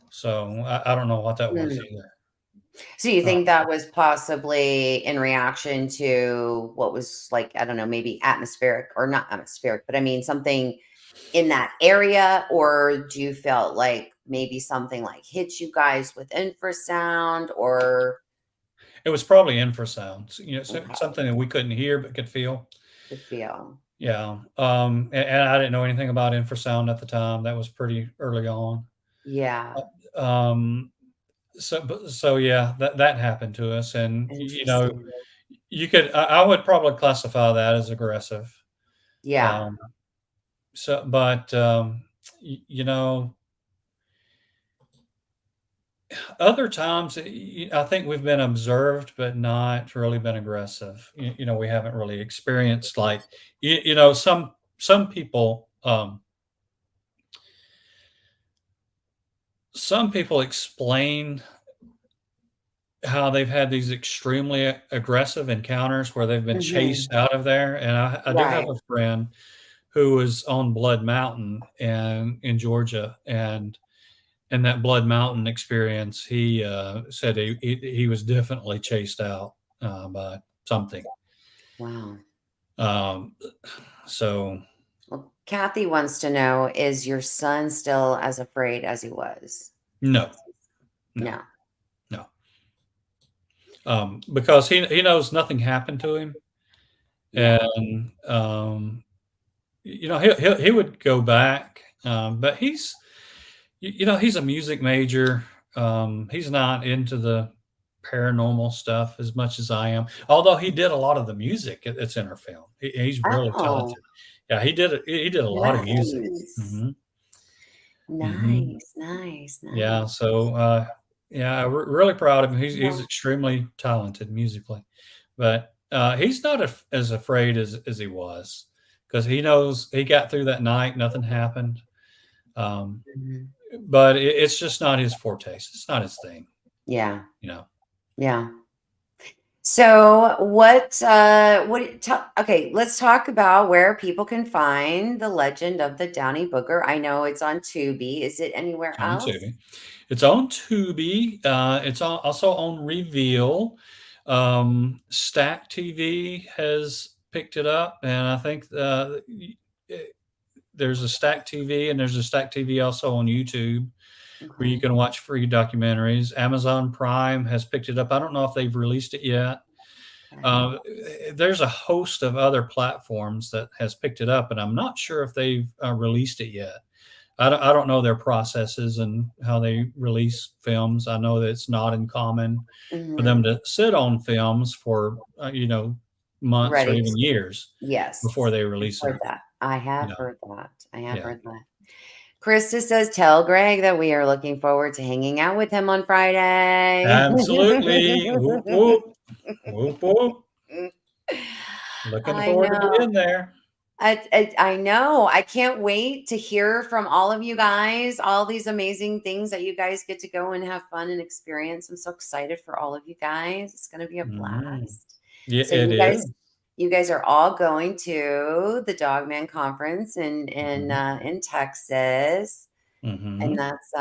Speaker 2: So I don't know what that was
Speaker 1: mm.
Speaker 2: either.
Speaker 1: So you
Speaker 2: Uh,
Speaker 1: think that was possibly in reaction to what was like, I don't know, maybe atmospheric or not atmospheric, but I mean something in that area? Or do you felt like maybe something like hit you guys with infrasound or
Speaker 2: it was probably infrasounds,
Speaker 1: okay,
Speaker 2: something that we couldn't hear but could feel.
Speaker 1: could feel.
Speaker 2: Yeah, and I didn't know anything about infrasound at the time. That was pretty early on.
Speaker 1: Yeah.
Speaker 2: Um, so yeah, that happened to us, and
Speaker 1: Interesting.
Speaker 2: you could I would probably classify that as aggressive.
Speaker 1: Yeah.
Speaker 2: Um, but you know, other times I think we've been observed, but not really been aggressive. We haven't really experienced like some people. Some people explain how they've had these extremely aggressive encounters where they've been
Speaker 1: Mhm.
Speaker 2: chased out of there, and I do have
Speaker 1: Right.
Speaker 2: a friend who was on Blood Mountain and in Georgia, and in that Blood Mountain experience, he said he was definitely chased out by something.
Speaker 1: Wow.
Speaker 2: Um, so
Speaker 1: Well, Kathy wants to know, is your son still as afraid as he was?
Speaker 2: no, no,
Speaker 1: No.
Speaker 2: no, because he knows nothing happened to him,
Speaker 1: Yeah.
Speaker 2: and he would go back, but he's a music major. He's not into the paranormal stuff as much as I am. Although he did a lot of the music that's in our film. He's really
Speaker 1: Oh,
Speaker 2: talented. Yeah, he did a lot of music.
Speaker 1: nice.
Speaker 2: Hmm. Hmm.
Speaker 1: Nice, nice,
Speaker 2: Yeah.
Speaker 1: nice.
Speaker 2: So yeah, really proud of him. He's
Speaker 1: Yeah.
Speaker 2: extremely talented musically, but he's not as afraid as he was because he knows he got through that night. Nothing happened. Um,
Speaker 1: Mhm.
Speaker 2: but it's just not his forte. It's not his thing,
Speaker 1: Yeah.
Speaker 2: you know.
Speaker 1: Yeah. So okay, let's talk about where people can find The Legend of the Downey Booger. I know it's on Tubi. Is it anywhere
Speaker 2: It's on
Speaker 1: else?
Speaker 2: Tubi. It's on Tubi. Also on Reveal. Stack TV has picked it up, and I think eh, there's a Stack TV, and there's a Stack TV also on YouTube where you
Speaker 1: Okay.
Speaker 2: can watch free documentaries. Amazon Prime has picked it up. I don't know if they've released it yet.
Speaker 1: Okay.
Speaker 2: Uh, there's a host of other platforms that has picked it up, and I'm not sure if they've released it yet. I don't know their processes and how they release films. I know that it's not uncommon for them
Speaker 1: Mhm.
Speaker 2: to sit on films for months or
Speaker 1: Ready
Speaker 2: even
Speaker 1: to
Speaker 2: years before
Speaker 1: yes.
Speaker 2: they
Speaker 1: I've
Speaker 2: release
Speaker 1: heard
Speaker 2: them.
Speaker 1: that. I
Speaker 2: You
Speaker 1: have
Speaker 2: know,
Speaker 1: heard that. I have
Speaker 2: yeah,
Speaker 1: heard that. Krista says, "Tell Greg that we are looking forward to hanging out with him on Friday."
Speaker 2: absolutely. Whoop whoop whoop whoop. Looking
Speaker 1: I
Speaker 2: forward to
Speaker 1: know.
Speaker 2: being there.
Speaker 1: I know. I can't wait to hear from all of you guys, all these amazing things that you guys get to go and have fun and experience. I'm so excited for all of you guys. It's going to be a
Speaker 2: Mhm.
Speaker 1: blast.
Speaker 2: Yeah,
Speaker 1: So
Speaker 2: it is.
Speaker 1: you guys are all going to the Dogman conference
Speaker 2: Mhm.
Speaker 1: in Texas. And
Speaker 2: Mhm.
Speaker 1: that's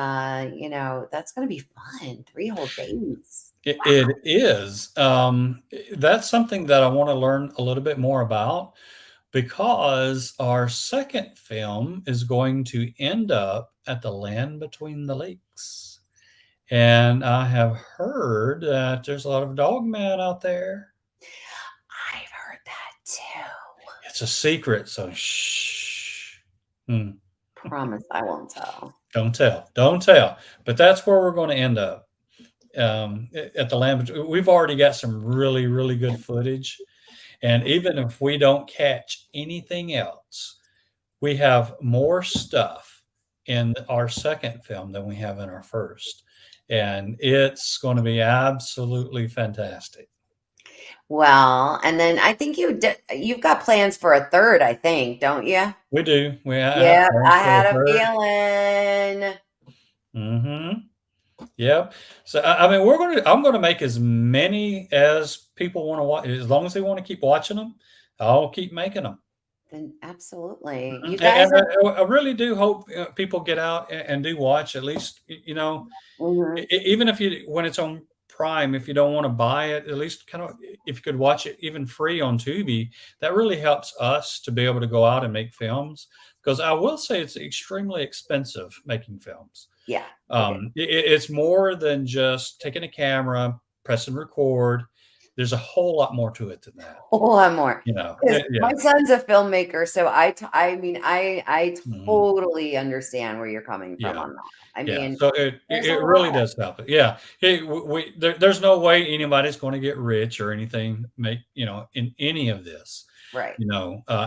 Speaker 1: that's going to be fun. 3 whole days.
Speaker 2: It is. That's something that I want to learn a little bit more about because our second film is going to end up at the land between the lakes. And I have heard that there's a lot of dogmen out there.
Speaker 1: I've heard that too.
Speaker 2: It's a secret, so shh. Hmm.
Speaker 1: Promise I won't tell.
Speaker 2: Don't tell. Don't tell. But that's where we're going to end up. At the land. We've already got some really, really good footage. And even if we don't catch anything else, we have more stuff in our second film than we have in our first. And it's going to be absolutely fantastic.
Speaker 1: Well, and then I think you've got plans for a third, I think, don't you?
Speaker 2: We do. We have
Speaker 1: Yep,
Speaker 2: plans
Speaker 1: I
Speaker 2: for a
Speaker 1: had a
Speaker 2: third.
Speaker 1: feeling.
Speaker 2: Mm-hmm. Yep. So I mean, I'm going to make as many as people want to watch. As long as they want to keep watching them, I'll keep making them.
Speaker 1: Then absolutely. You
Speaker 2: Mhm,
Speaker 1: guys are
Speaker 2: I really do hope, people get out and do watch at least,
Speaker 1: mhm.
Speaker 2: even if you when it's on Prime, if you don't want to buy it, at least kind of if you could watch it even free on Tubi, that really helps us to be able to go out and make films. Because I will say it's extremely expensive making films.
Speaker 1: Yeah, it is.
Speaker 2: It's more than just taking a camera, pressing record. There's a whole lot more to it than that.
Speaker 1: A whole lot more.
Speaker 2: You know,
Speaker 1: 'Cause
Speaker 2: yeah.
Speaker 1: my son's a filmmaker, so I mean, I
Speaker 2: Mhm.
Speaker 1: totally understand where you're coming from
Speaker 2: Yeah.
Speaker 1: on that. I
Speaker 2: Yeah,
Speaker 1: mean,
Speaker 2: so it
Speaker 1: there's a
Speaker 2: it really
Speaker 1: lot.
Speaker 2: does help it. Yeah, there's no way anybody's going to get rich or anything. Make in any of this.
Speaker 1: Right.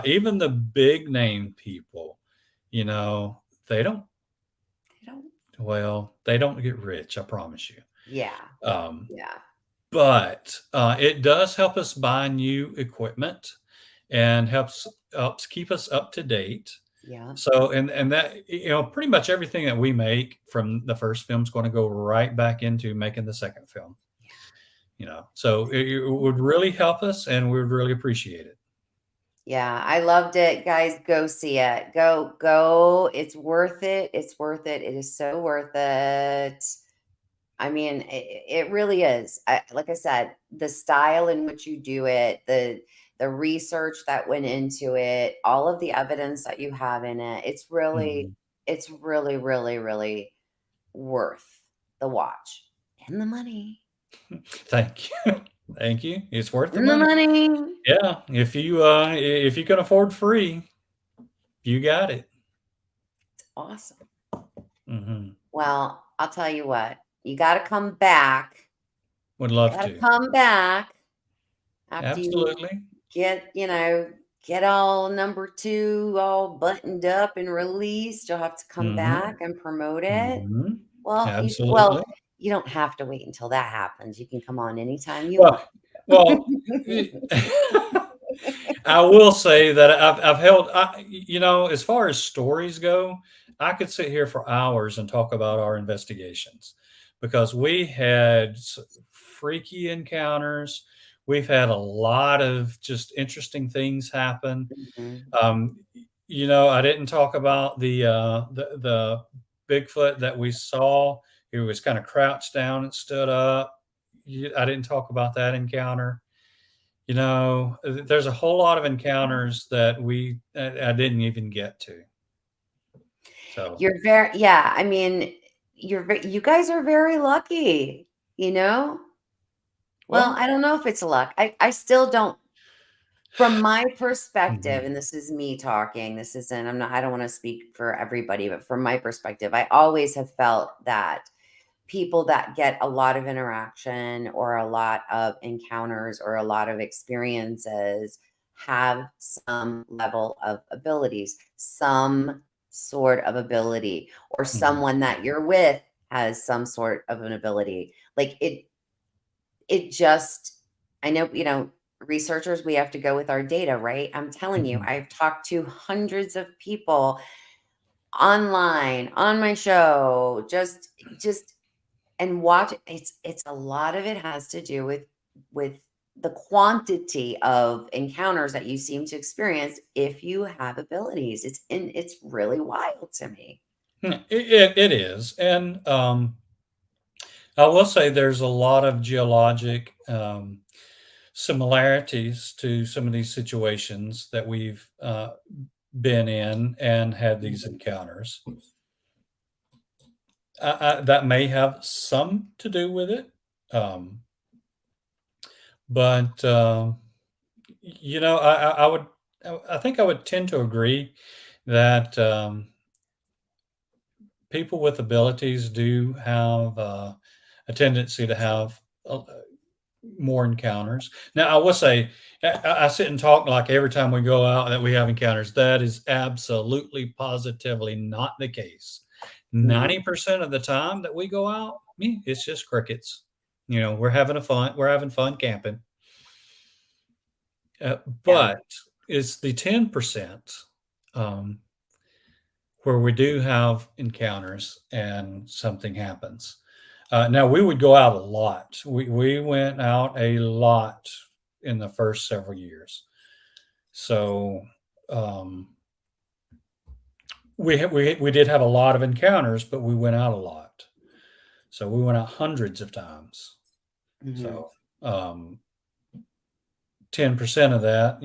Speaker 2: Even the big name people, you know, they don't.
Speaker 1: They don't.
Speaker 2: Well, they don't get rich. I promise you.
Speaker 1: Yeah.
Speaker 2: Um,
Speaker 1: Yeah.
Speaker 2: but it does help us buy new equipment and helps keep us up to date.
Speaker 1: Yeah.
Speaker 2: So, and that, pretty much everything that we make from the first film is going to go right back into making the second film. So it would really help us, and we would really appreciate it.
Speaker 1: Yeah, I loved it. Guys, go see it. Go. It's worth it. It's worth it. It is so worth it. I mean, it really is. Like I said, the style in which you do it, the research that went into it, all of the evidence that you have in it,
Speaker 2: Mhm.
Speaker 1: it's really, really, really worth the watch and the money.
Speaker 2: Thank you, thank you. It's worth the
Speaker 1: And the
Speaker 2: money.
Speaker 1: money.
Speaker 2: Yeah, if you can afford free, you got it.
Speaker 1: Awesome.
Speaker 2: Hmm.
Speaker 1: Well, I'll tell you what, you got to come back.
Speaker 2: Would
Speaker 1: You
Speaker 2: love
Speaker 1: got to
Speaker 2: to.
Speaker 1: come back after you
Speaker 2: Absolutely.
Speaker 1: get, get all number two all buttoned up and released. You'll have to come
Speaker 2: Hmm.
Speaker 1: back and promote it.
Speaker 2: Hmm.
Speaker 1: Well,
Speaker 2: Absolutely.
Speaker 1: you don't have to wait until that happens. You can come on anytime you want.
Speaker 2: Well, well, I will say that I've held, as far as stories go, I could sit here for hours and talk about our investigations because we had freaky encounters. We've had a lot of just interesting things happen.
Speaker 1: Mhm.
Speaker 2: I didn't talk about the Bigfoot that we saw. He was kind of crouched down and stood up. I didn't talk about that encounter. There's a whole lot of encounters that I didn't even get to. So,
Speaker 1: You're very, yeah. I mean, you guys are very lucky, you know? Well,
Speaker 2: well,
Speaker 1: I don't know if it's luck. I still don't, from my perspective,
Speaker 2: mhm,
Speaker 1: and this is me talking, this isn't, I don't want to speak for everybody, but from my perspective, I always have felt that people that get a lot of interaction or a lot of encounters or a lot of experiences have some level of abilities, some sort of ability, or
Speaker 2: mhm,
Speaker 1: someone that you're with has some sort of an ability. Like it just, I know, researchers, we have to go with our data, right? I'm telling you,
Speaker 2: mhm,
Speaker 1: I've talked to hundreds of people online, on my show, just and watch, it's a lot of it has to do with the quantity of encounters that you seem to experience if you have abilities. It's really wild to me.
Speaker 2: it is, and I will say there's a lot of geologic similarities to some of these situations that we've been in and had these
Speaker 1: Mhm.
Speaker 2: encounters. That may have some to do with it, um, but I would, I think I would tend to agree that people with abilities do have a tendency to have more encounters. Now, I will say, I sit and talk like every time we go out that we have encounters. That is absolutely, positively not the case.
Speaker 1: Mhm.
Speaker 2: 90% of the time that we go out, it's just crickets. We're having fun camping.
Speaker 1: Yeah.
Speaker 2: But it's the 10% um, where we do have encounters and something happens. Now, we would go out a lot. We went out a lot in the first several years. So um, we did have a lot of encounters, but we went out a lot. So we went out hundreds of times.
Speaker 1: Mhm.
Speaker 2: So, 10% of that,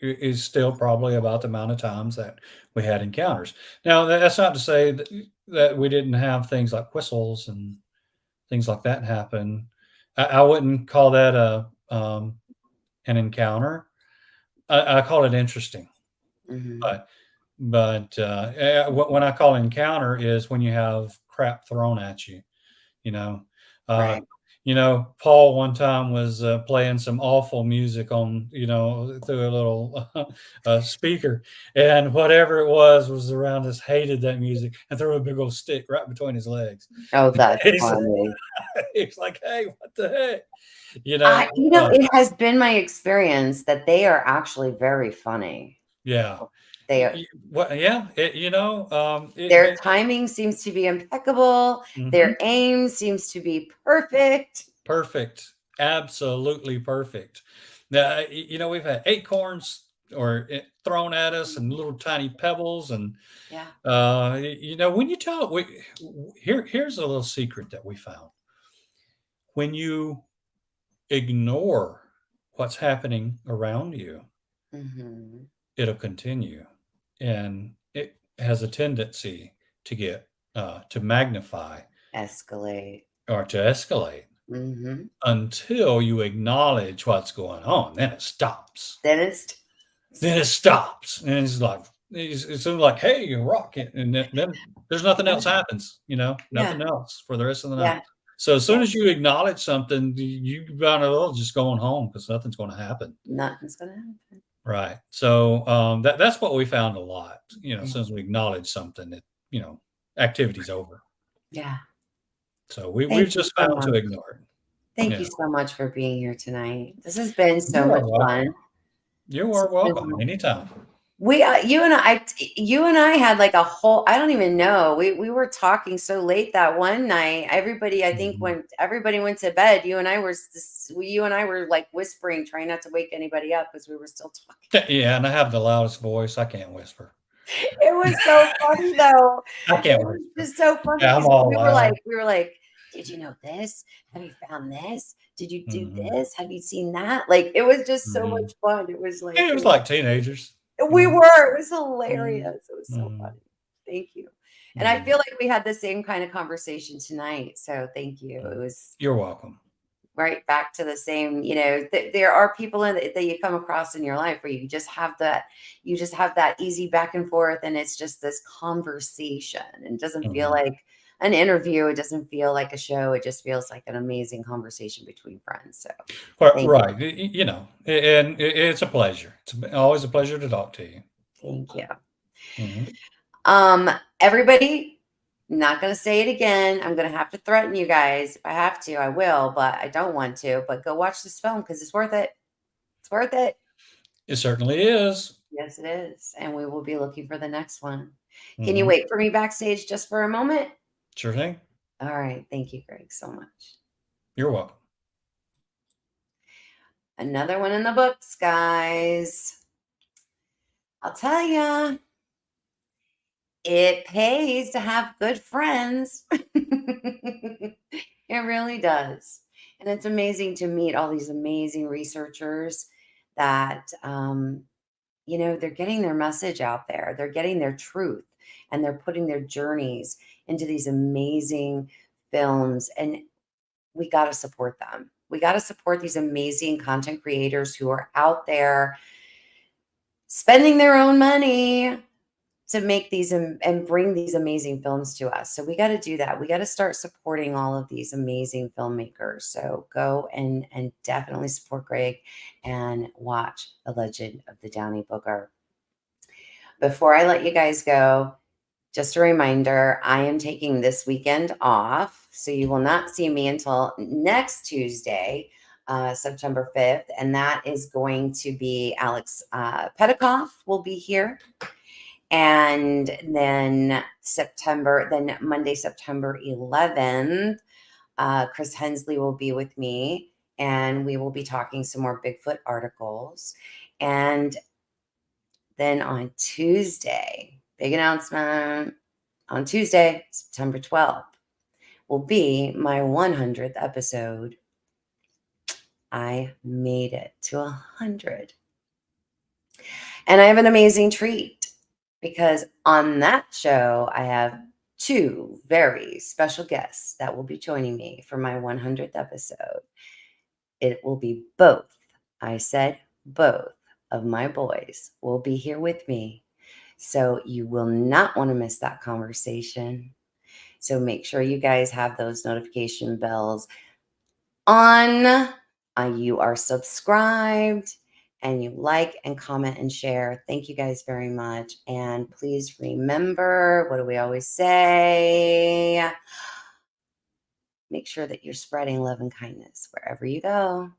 Speaker 2: is still probably about the amount of times that we had encounters. Now, that's not to say that we didn't have things like whistles and things like that happen. I wouldn't call that an encounter. I call it interesting.
Speaker 1: Mhm.
Speaker 2: But when I call encounter is when you have crap thrown at you. You know, uh,
Speaker 1: Right.
Speaker 2: Paul one time was playing some awful music on, through a little speaker, and whatever it was around us hated that music and threw a big old stick right between his legs.
Speaker 1: Oh, that's
Speaker 2: He's,
Speaker 1: funny.
Speaker 2: he's like, "Hey, what the heck?" You know,
Speaker 1: It has been my experience that they are actually very funny.
Speaker 2: yeah,
Speaker 1: They are
Speaker 2: yeah,
Speaker 1: their timing seems to be impeccable,
Speaker 2: mhm.
Speaker 1: their aim seems to be perfect.
Speaker 2: Perfect. Absolutely perfect. Now, we've had acorns thrown at us and little tiny pebbles. And,
Speaker 1: Yeah.
Speaker 2: when you tell, here's a little secret that we found. When you ignore what's happening around you,
Speaker 1: Mhm.
Speaker 2: it'll continue. And it has a tendency to magnify
Speaker 1: Escalate.
Speaker 2: or to escalate
Speaker 1: Mhm.
Speaker 2: until you acknowledge what's going on. Then it stops.
Speaker 1: Then it's
Speaker 2: Then it stops, and it's like it's sort of like, "Hey, you're rocking," and then there's nothing
Speaker 1: yeah,
Speaker 2: else happens,
Speaker 1: yeah,
Speaker 2: nothing else for the rest of the night.
Speaker 1: yeah,
Speaker 2: So as
Speaker 1: yeah.
Speaker 2: soon as you acknowledge something, you might as well just going home because nothing's going to happen,
Speaker 1: Nothing's gonna happen.
Speaker 2: right? So that's what we found a lot. As
Speaker 1: Yeah,
Speaker 2: soon as we acknowledge something, activity's over.
Speaker 1: yeah.
Speaker 2: So we've
Speaker 1: Thank you
Speaker 2: just
Speaker 1: so
Speaker 2: found to
Speaker 1: much.
Speaker 2: ignore it.
Speaker 1: Thank
Speaker 2: Yeah,
Speaker 1: you so much for being here tonight. This has been so
Speaker 2: you are
Speaker 1: much
Speaker 2: welcome.
Speaker 1: fun.
Speaker 2: You
Speaker 1: This
Speaker 2: are
Speaker 1: has
Speaker 2: welcome
Speaker 1: been
Speaker 2: anytime.
Speaker 1: you and I had like a whole, I don't even know. We were talking so late that one night. Everybody, I think
Speaker 2: Mhm.
Speaker 1: when everybody went to bed, you and I were like whispering, trying not to wake anybody up because we were still talking.
Speaker 2: Yeah, and I have the loudest voice. I can't whisper.
Speaker 1: It was so funny though.
Speaker 2: I
Speaker 1: It
Speaker 2: can't
Speaker 1: was
Speaker 2: whisper.
Speaker 1: just so funny
Speaker 2: Yeah, I'm
Speaker 1: because
Speaker 2: all loud.
Speaker 1: we were like, did you know this? Have you found this? Did you do
Speaker 2: Mhm,
Speaker 1: this? Have you seen that? Like it was just so
Speaker 2: mhm.
Speaker 1: much fun. It was like
Speaker 2: It was like teenagers, you
Speaker 1: we
Speaker 2: know?
Speaker 1: were. It was
Speaker 2: Mhm,
Speaker 1: hilarious. It was so
Speaker 2: mhm,
Speaker 1: funny. Thank you. And I
Speaker 2: mhm.
Speaker 1: feel like we had the same kind of conversation tonight. So thank you. It was
Speaker 2: You're welcome.
Speaker 1: right back to the same, there are people that you come across in your life where you just have that easy back and forth and it's just this conversation and it doesn't feel
Speaker 2: Mhm.
Speaker 1: like an interview. It doesn't feel like a show. It just feels like an amazing conversation between friends. So thank
Speaker 2: Right, and it's a pleasure. It's always a pleasure to talk to you.
Speaker 1: thank you.
Speaker 2: Mhm.
Speaker 1: Everybody, not going to say it again. I'm going to have to threaten you guys. If I have to, I will, but I don't want to. But go watch this film because it's worth it. It's worth it.
Speaker 2: It certainly is.
Speaker 1: Yes, it is. And we will be looking for the next one. Can you
Speaker 2: Mhm.
Speaker 1: wait for me backstage just for a moment?
Speaker 2: Sure thing.
Speaker 1: All right. Thank you, Greg, so much.
Speaker 2: You're welcome.
Speaker 1: Another one in the books, guys. I'll tell you, it pays to have good friends. It really does. And it's amazing to meet all these amazing researchers that, they're getting their message out there. They're getting their truth and they're putting their journeys into these amazing films. And we got to support them. We got to support these amazing content creators who are out there spending their own money to make these and bring these amazing films to us. So we got to do that. We got to start supporting all of these amazing filmmakers. So go and definitely support Greg and watch The Legend of the Downey Booger. Before I let you guys go, just a reminder, I am taking this weekend off. So you will not see me until next Tuesday, September 5th. And that is going to be Alex Petikoff will be here. And then Monday, September 11th, Chris Hensley will be with me and we will be talking some more Bigfoot articles. And then on Tuesday, big announcement on Tuesday, September 12th, will be my 100th episode. I made it to 100. And I have an amazing treat because on that show, I have two very special guests that will be joining me for my 100th episode. It will be both, I said both, of my boys will be here with me. So you will not want to miss that conversation. So make sure you guys have those notification bells on, you are subscribed, and you like and comment and share. Thank you guys very much. And please remember, what do we always say? Make sure that you're spreading love and kindness wherever you go.